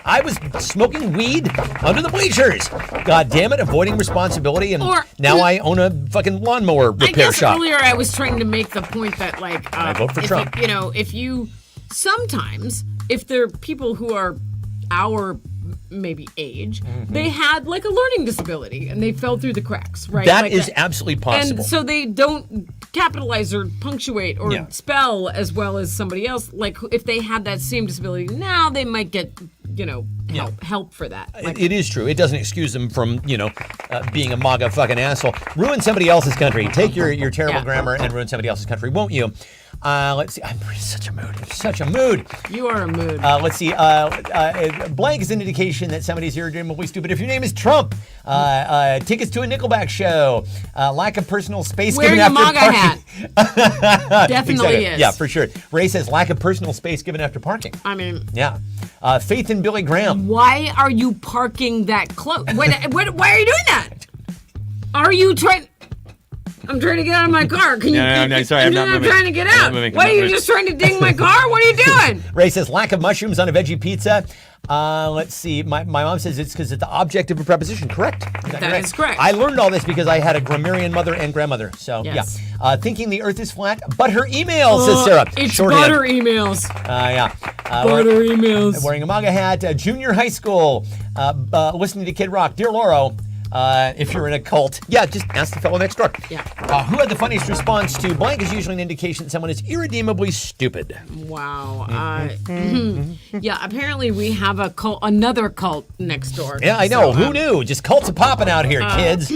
I was smoking weed under the bleachers. God damn it, avoiding responsibility, and now I own a fucking lawnmower repair shop. Earlier I was trying to make the point that like, I vote for Trump. If you sometimes, if they're people who are our maybe age, they had like a learning disability and they fell through the cracks, right? That is absolutely possible. And so they don't capitalize or punctuate or spell as well as somebody else. Like if they had that same disability, now they might get, help for that. Like, it is true. It doesn't excuse them from, being a MAGA fucking asshole. Ruin somebody else's country. Take your terrible grammar and ruin somebody else's country, won't you? Let's see. I'm in such a mood. You are a mood. Let's see. Blank is an indication that somebody's irredeemably stupid. If your name is Trump, tickets to a Nickelback show, lack of personal space wearing given after a MAGA parking. hat. Definitely exactly. is. Yeah, for sure. Ray says lack of personal space given after parking. I mean. Yeah. Faith in Billy Graham. Why are you parking that close? Why are you doing that? Are you trying? I'm trying to get out of my car. Can you? No, sorry, I'm not moving. I'm trying to get out. What are you just trying to ding my car? What are you doing? Ray says lack of mushrooms on a veggie pizza. Let's see. My mom says it's because it's the object of a preposition. Correct. That is correct. I learned all this because I had a grammarian mother and grandmother. So yes. Yeah. Thinking the Earth is flat, but her emails, says Sarah. It's butter emails. Yeah. Butter emails. Wearing a MAGA hat. Junior high school. Listening to Kid Rock. Dear Lauro. If you're in a cult, just ask the fellow next door. Yeah. Who had the funniest response to blank is usually an indication that someone is irredeemably stupid. Wow. Yeah, apparently we have another cult next door. Yeah, I know. Who knew? Just cults are popping out here, kids.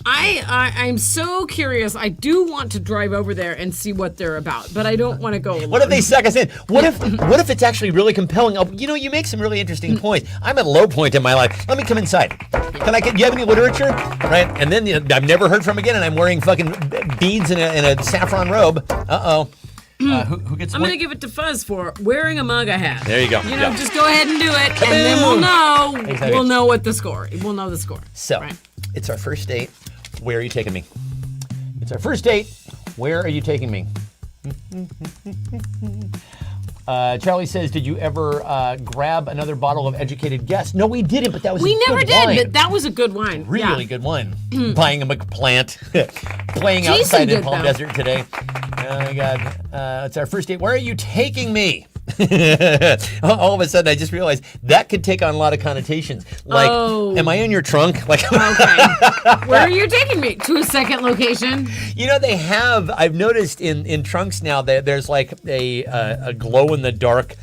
I'm so curious. I do want to drive over there and see what they're about, but I don't want to go alone. What if they suck us in? What if it's actually really compelling? Oh, you make some really interesting points. I'm at a low point in my life. Let me come inside. Can I get? Do you have any literature? Right, and then I've never heard from again, and I'm wearing fucking beads in a saffron robe. Who gets? I'm gonna give it to Fuzz for wearing a MAGA hat. There you go. Just go ahead and do it, and then we'll know. Exactly. We'll know what the score. We'll know the score. So, It's our first date. Where are you taking me? It's our first date. Where are you taking me? Charlie says, did you ever grab another bottle of Educated Guess? No, we didn't, but that was We a never good did, wine. but that was a good wine. Really good wine. Buying him a plant. Playing outside in Palm Desert today. Oh, my God. It's our first date. Where are you taking me? All of a sudden, I just realized that could take on a lot of connotations. Like, am I in your trunk? Like, okay. Where are you taking me? To a second location? They have, I've noticed in trunks now that there's like a glow-in-the-dark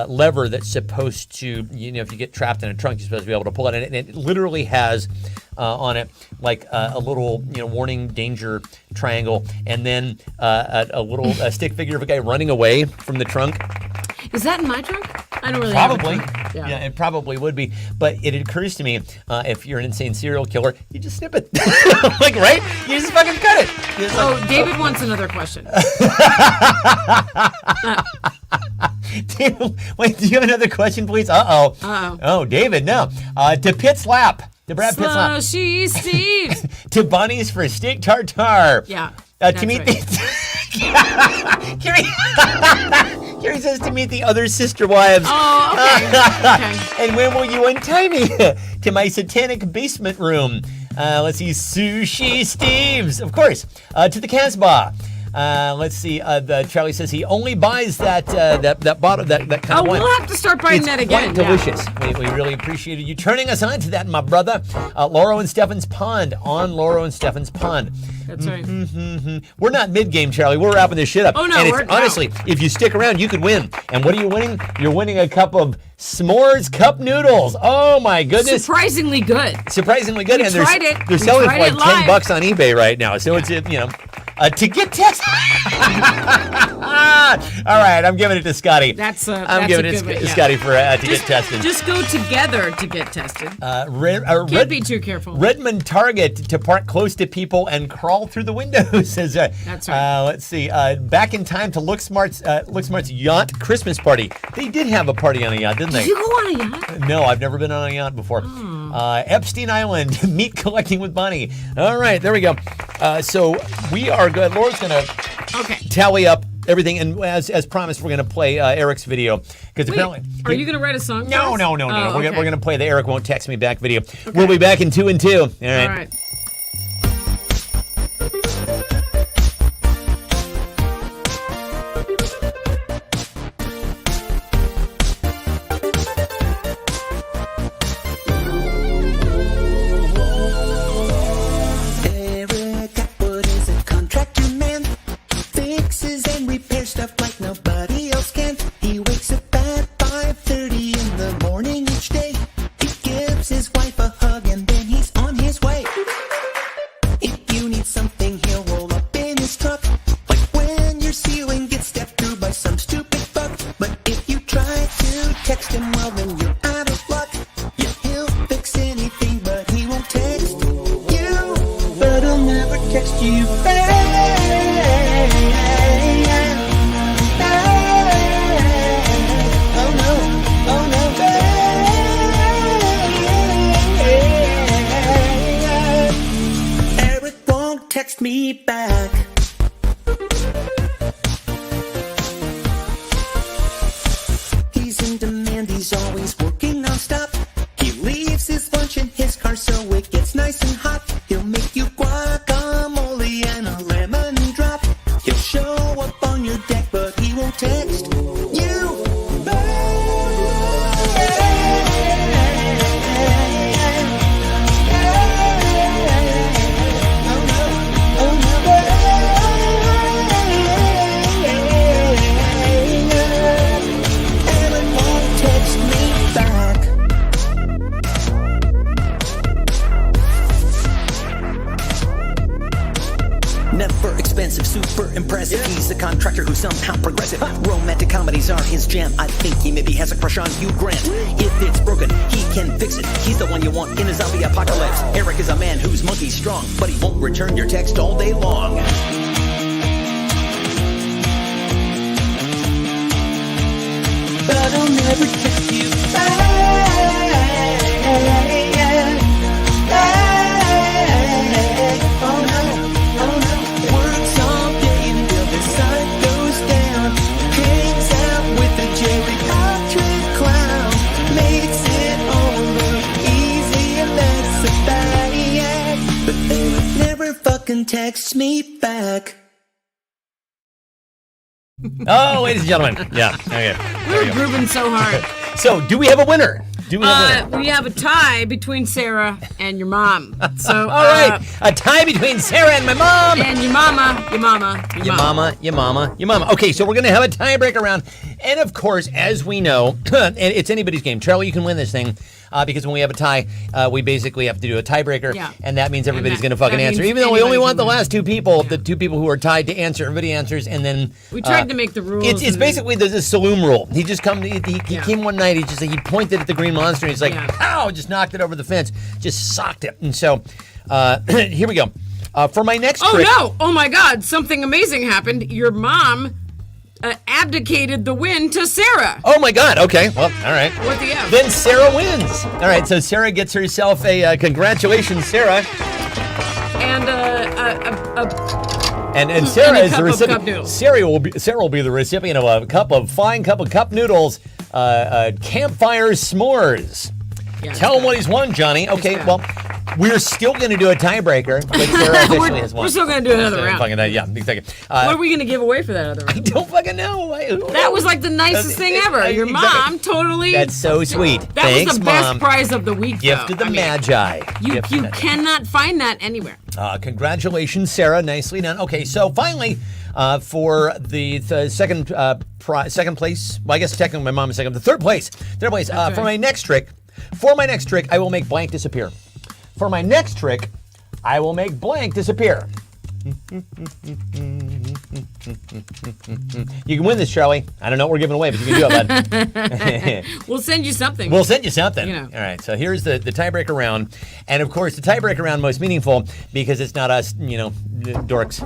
lever that's supposed to, if you get trapped in a trunk, you're supposed to be able to pull it. And it literally has on it like a little, warning danger triangle, and then a little stick figure of a guy running away from the trunk. Is that in my trunk? I don't really Probably. have a trunk. Yeah, it probably would be. But it occurs to me, if you're an insane serial killer, you just snip it. Like, right? You just fucking cut it. David wants another question. Wait, do you have another question, please? Uh-oh. Oh, David, no. To Pitt's lap. To Brad Pitt's lap. Slushy Steve. To Bunnies for steak tartare. Yeah. To meet right. Can Jerry says to meet the other sister wives. Oh, okay. And when will you untie me to my satanic basement room? Let's see, Sushi Steve's, of course, to the Casbah. Let's see. Charlie says he only buys that bottle, that kind of wine. We'll have to start buying that again. Quite delicious. We really appreciated you turning us on to that, my brother. Lauro and Stefan's Pond on Lauro and Stefan's Pond. That's right. We're not mid-game, Charlie. We're wrapping this shit up. Oh, no, and honestly, if you stick around, you could win. And what are you winning? You're winning a cup of S'mores cup noodles. Oh my goodness! Surprisingly good. Surprisingly good. We and tried it. They're We selling for tried like it live. $10 on eBay right now. So it's to get text. All right, I'm giving it to Scotty. I'm giving it to Scotty for to get tested. Just go together to get tested. Can't be too careful. Redmond Target to park close to people and crawl through the windows. Says, That's right. Let's see. Back in time to Look Smart's yacht Christmas party. They did have a party on a yacht, didn't they? Did you go on a yacht? No, I've never been on a yacht before. Epstein Island, meat collecting with Bonnie. All right, there we go. So we are good. Laura's going to tally up everything, and as promised, we're going to play Eric's video. Because apparently, are you going to write a song? No. Oh, We're going to play the Eric Won't Text Me Back video. Okay. We'll be back in 2 and 2. All right. All right. Text me back. He's in demand, he's always working non-stop. He leaves his lunch in his car so it gets nice and hot. He'll make you guacamole and a lemon drop. He'll show up on your deck, but he won't text you back. Never expensive, super impressive. He's the contractor who's somehow progressive. Romantic comedies are his jam. I think he maybe has a crush on Hugh Grant. If it's broken, he can fix it. He's the one you want in a zombie apocalypse. Eric is a man who's monkey strong, but he won't return your text all day long. But I'll never text you back. Text me back. Oh, ladies and gentlemen. Yeah. Okay. We're grooving so hard. So, do we have a winner? Do we have a winner? We have a tie between Sarah and your mom. So, all right, a tie between Sarah and my mom. And your mama, your mama, your Your mama. mama, your mama, your mama. Okay, so we're going to have a tiebreaker round. And of course, as we know, and it's anybody's game. Charlie, you can win this thing because when we have a tie, we basically have to do a tiebreaker. Yeah. And that means everybody's going to that fucking answer. means Even though we only anybody want can the win. last two people, the two people who are tied to answer, everybody answers. And then We tried to make the rules. It's and then- basically the Saloon rule. He just he came one night, he pointed at the green monster, and he's like, Yeah. pow, just knocked it over the fence, just socked it. And so here we go. For my next Oh trick, no! Oh my God! Something amazing happened. Your mom abdicated the win to Sarah. Oh my God, okay, well, all right. What the F? Then Sarah wins. All right, so Sarah gets herself a congratulations, Sarah. And And Sarah is cup the of cup recipient. noodles. Sarah will be the recipient of a fine cup of cup noodles, campfire s'mores. Yeah, it's Tell him bad. what he's won, Johnny. Okay, bad. well, we're still going to do a tiebreaker, but Sarah officially has won. We're still going to do another round. Fucking, yeah, exactly. What are we going to give away for that other I round? don't fucking know. That was like the nicest thing ever. Your mom totally. That's so sweet. That Thanks, was the best Mom. prize of the week. Gift though. of the I mean, Magi. You Gift of the Magi. cannot find that anywhere. Congratulations, Sarah. Nicely done. Okay, so finally, for the second second place, well, I guess technically my mom is second. The third place. right. For my next trick, I will make blank disappear. For my next trick, I will make blank disappear. You can win this, Charlie. I don't know what we're giving away, but you can do it, bud. We'll send you something. We'll send you something. You know. All right, so here's the tiebreaker round. And of course, the tiebreaker round most meaningful because it's not us, dorks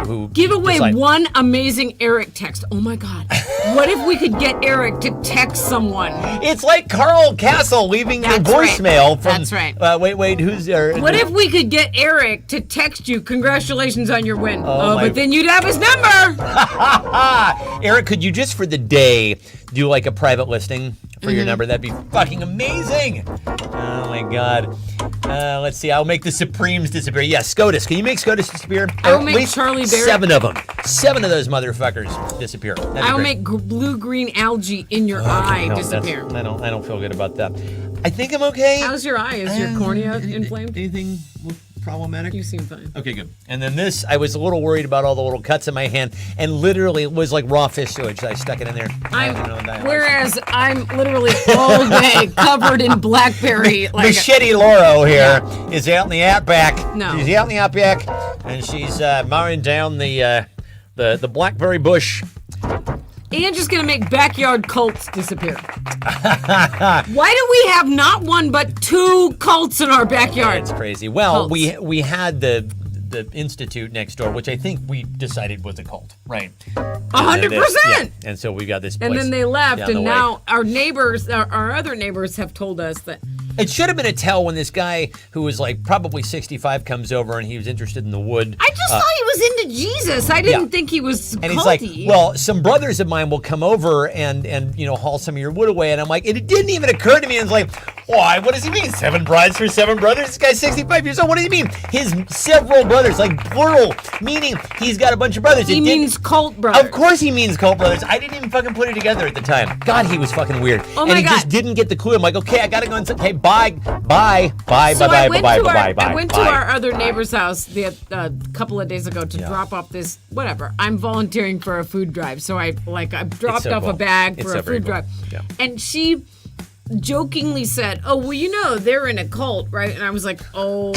who Give away decide. one amazing Eric text. Oh my God. What if we could get Eric to text someone? It's like Carl Castle leaving a That's right. voicemail from. That's right. Wait, who's there? What if we could get Eric to text you, congratulations on your win? my- But then you'd have his number. Eric, could you just for the day do like a private listing for Mm-hmm. your number? That'd be fucking amazing. Oh my God. Let's see. I'll make the Supremes disappear. Yeah, SCOTUS. Can you make SCOTUS disappear? I will Or at make least Charlie Barrett- 7 of them. 7 of those motherfuckers disappear. That'd be I'll great. make blue-green algae in your eye No, disappear. I don't feel good about that. I think I'm okay. How's your eye? Is your cornea inflamed? Anything problematic? You seem fine. Okay, good. And then this, I was a little worried about all the little cuts in my hand, and literally it was like raw fish sewage. I stuck it in there. Whereas I'm literally all day covered in blackberry. Like Machete Loro here is out in the outback. No. She's out in the outback, and she's mowing down the blackberry bush. and just gonna make backyard cults disappear. Why do we have not one but 2 cults in our backyard? It's crazy. Well, Cults. we had the institute next door, which I think we decided was a cult, right? 100%. And so we got this. And place then they left, down the and way. now our neighbors, our other neighbors, have told us that. It should have been a tell when this guy who was like probably 65 comes over and he was interested in the wood. I just thought he was into Jesus. I didn't yeah. think he was And he's like, culty. well, some brothers of mine will come over and haul some of your wood away. And I'm like, it didn't even occur to me. And it's like, why? What does he mean? 7 brides for 7 brothers? This guy's 65 years old. What does he mean? His several brothers, like plural, meaning he's got a bunch of brothers. he It didn't- means cult brothers. Of course he means cult brothers. I didn't even fucking put it together at the time. God, he was fucking weird. Oh and my he God. just didn't get the clue. I'm like, okay, I gotta go and say, hey, bye. So I went to bye. our other neighbor's house a couple of days ago to drop off this whatever. I'm volunteering for a food drive, so I dropped so off cool. a bag It's for so a very food cool. drive, Yeah. and she jokingly said, "Oh, well, they're in a cult, right?" And I was like, "Oh,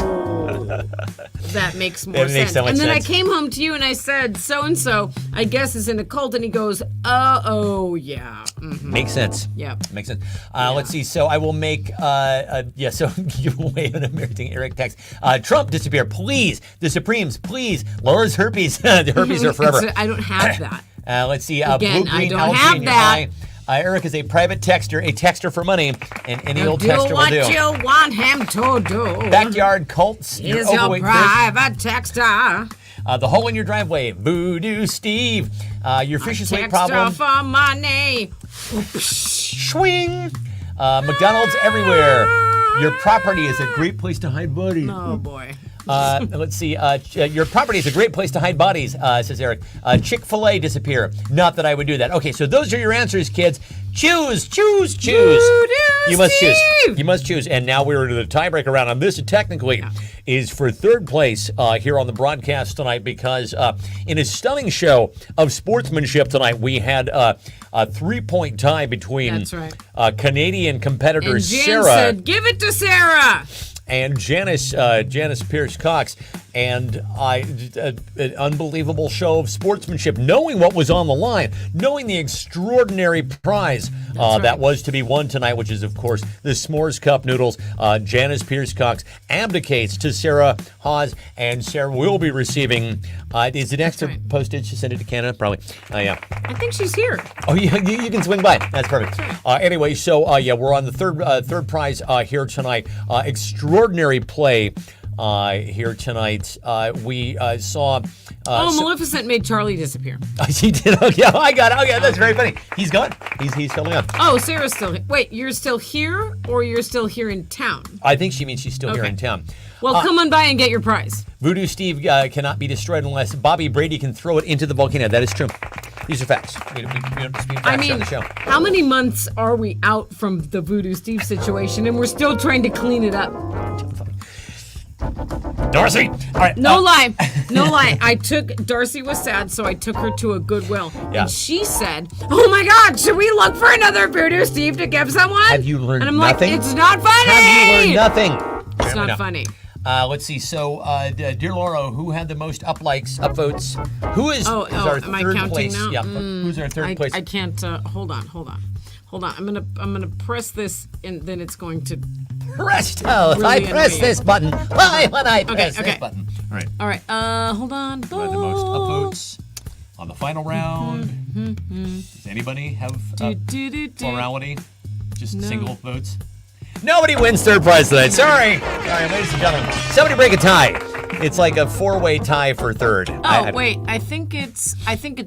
that makes more It sense." makes so much and then sense. I came home to you and I said, "So and so, I guess is in a cult," and he goes, "Oh, yeah." Makes sense. Yep. Makes sense. Let's see. So I will make, so give away an American Eric text. Trump disappear, please. The Supremes, please. Laura's herpes. The herpes are forever. I don't have that. Let's see. Again, blue, I green, don't algae have in your that. eye. Eric is a private texter, a texter for money, and any old Do texter will what do. you want him to do. Backyard cults. Your Is your overweight fish. private texter. The hole in your driveway. Voodoo Steve. Your fish's weight Texter problem. for money. Swing. McDonald's everywhere. Your property is a great place to hide bodies. Oh boy. Let's see. Your property is a great place to hide bodies, says Eric. Chick-fil-A disappear. Not that I would do that. Okay, so those are your answers, kids. Choose. You must choose. Steve! You must choose. And now we're to the tiebreaker round. And this technically is for third place here on the broadcast tonight because in a stunning show of sportsmanship tonight, we had a 3-point tie between That's right. Canadian competitor And Jan Sarah said, "Give it to Sarah." and Janice Pierce Cox, and an unbelievable show of sportsmanship, knowing what was on the line, knowing the extraordinary prize right. that was to be won tonight, which is, of course, the S'mores Cup noodles. Janice Pierce Cox abdicates to Sarah Hawes, and Sarah will be receiving, is it extra right. postage to send it to Canada? Probably. Yeah. I think she's here. Oh, you can swing by. That's perfect. Anyway, so we're on the third prize here tonight. Extraordinary play here tonight. We saw. Maleficent made Charlie disappear. She did. Oh, yeah, I got it. Oh, yeah, that's very funny. He's gone. He's filling up. Oh, Sarah's still here. Wait, you're still here or you're still here in town? I think she means she's still here in town. Well, come on by and get your prize. Voodoo Steve cannot be destroyed unless Bobby Brady can throw it into the volcano. That is true. These are facts. We don't dispute facts on the show. How many months are we out from the Voodoo Steve situation and we're still trying to clean it up? Darcy! All right. No lie. Darcy was sad, so I took her to a Goodwill. Yeah. And she said, oh my God, should we look for another Voodoo Steve to give someone? Have you learned and I'm nothing? Like, it's not funny! Have you learned nothing? It's not funny. Let's see. So, dear Laura, who had the most upvotes? Who is our am I third counting place? now? Yeah, who's our third place? I can't. Hold on. I'm gonna press this, and then it's going to. If I press this button. Why would I press this button? All right. Hold on. Who had the most upvotes on the final round? Does anybody have plurality? Just single votes? Nobody wins third prize tonight. Sorry, ladies and gentlemen. Somebody break a tie. It's like a four-way tie for third. Wait. I think it's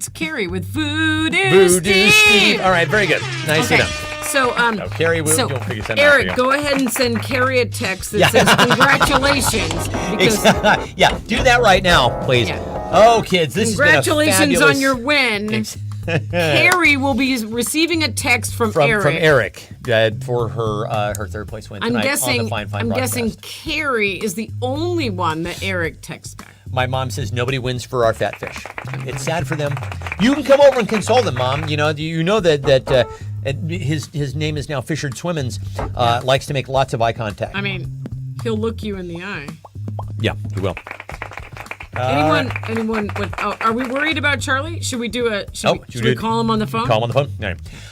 Carrie with Voodoo Steve. All right, very good. Nice to know. So, Carrie, you'll send that Eric, to you. go ahead and send Carrie a text that says congratulations. Because yeah, do that right now, please. Yeah. Oh, kids, this has been a congratulations on your win. Carrie will be receiving a text from Eric. From Eric for her third place win tonight on the Fine I'm broadcast. guessing Carrie is the only one that Eric texts back. My mom says nobody wins for our fat fish. It's sad for them. You can come over and console them, Mom. You know that his name is now Fisher Swimmins. Likes to make lots of eye contact. I mean, he'll look you in the eye. Yeah, he will. Anyone would? Oh, are we worried about Charlie? Should we do a? Should we call him on the phone? Call him on the phone.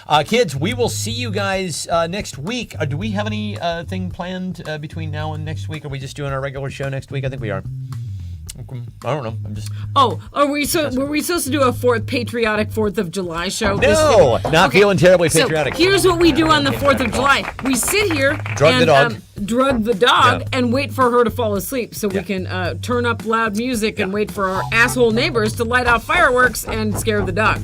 All right. Kids, we will see you guys next week. Do we have any thing planned between now and next week? Are we just doing our regular show next week? I think we are. I don't know. I'm just. Oh, were we supposed to do a patriotic 4th of July show? No, not feeling terribly patriotic. So here's what we do on the 4th of July. We sit here drug the dog and wait for her to fall asleep so we can turn up loud music and wait for our asshole neighbors to light off fireworks and scare the dog.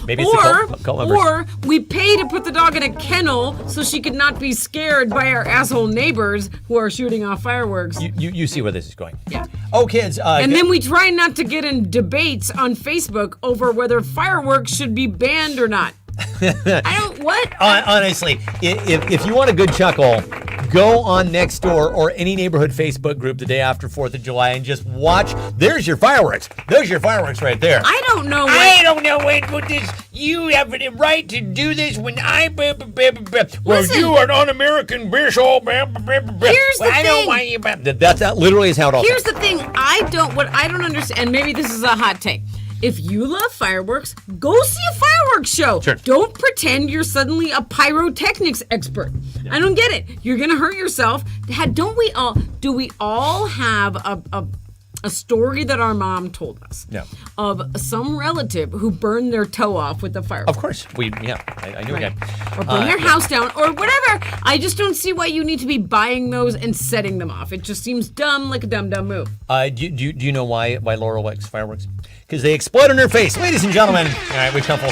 Maybe it's or we pay to put the dog in a kennel so she could not be scared by our asshole neighbors who are shooting off fireworks. You see where this is going. Yeah. Oh, kids. And then we try not to get in debates on Facebook over whether fireworks should be banned or not. Honestly, if you want a good chuckle, go on Nextdoor or any neighborhood Facebook group the day after 4th of July and just watch. There's your fireworks. There's your fireworks right there. I don't know what this. You have the right to do this when I. Listen, you are an un-American bishop. Here's the thing. Don't want you. That literally is how it all. Here's the thing. What I don't understand, and maybe this is a hot take. If you love fireworks, go see a fireworks show. Sure. Don't pretend you're suddenly a pyrotechnics expert. Yeah. I don't get it. You're gonna hurt yourself. Do we all have a story that our mom told us of some relative who burned their toe off with the fireworks? Of course. I knew again. Or burn their house down or whatever. I just don't see why you need to be buying those and setting them off. It just seems dumb, like a dumb move. Do you know why Laura likes fireworks? Because they explode in her face. Ladies and gentlemen, all right, we've come full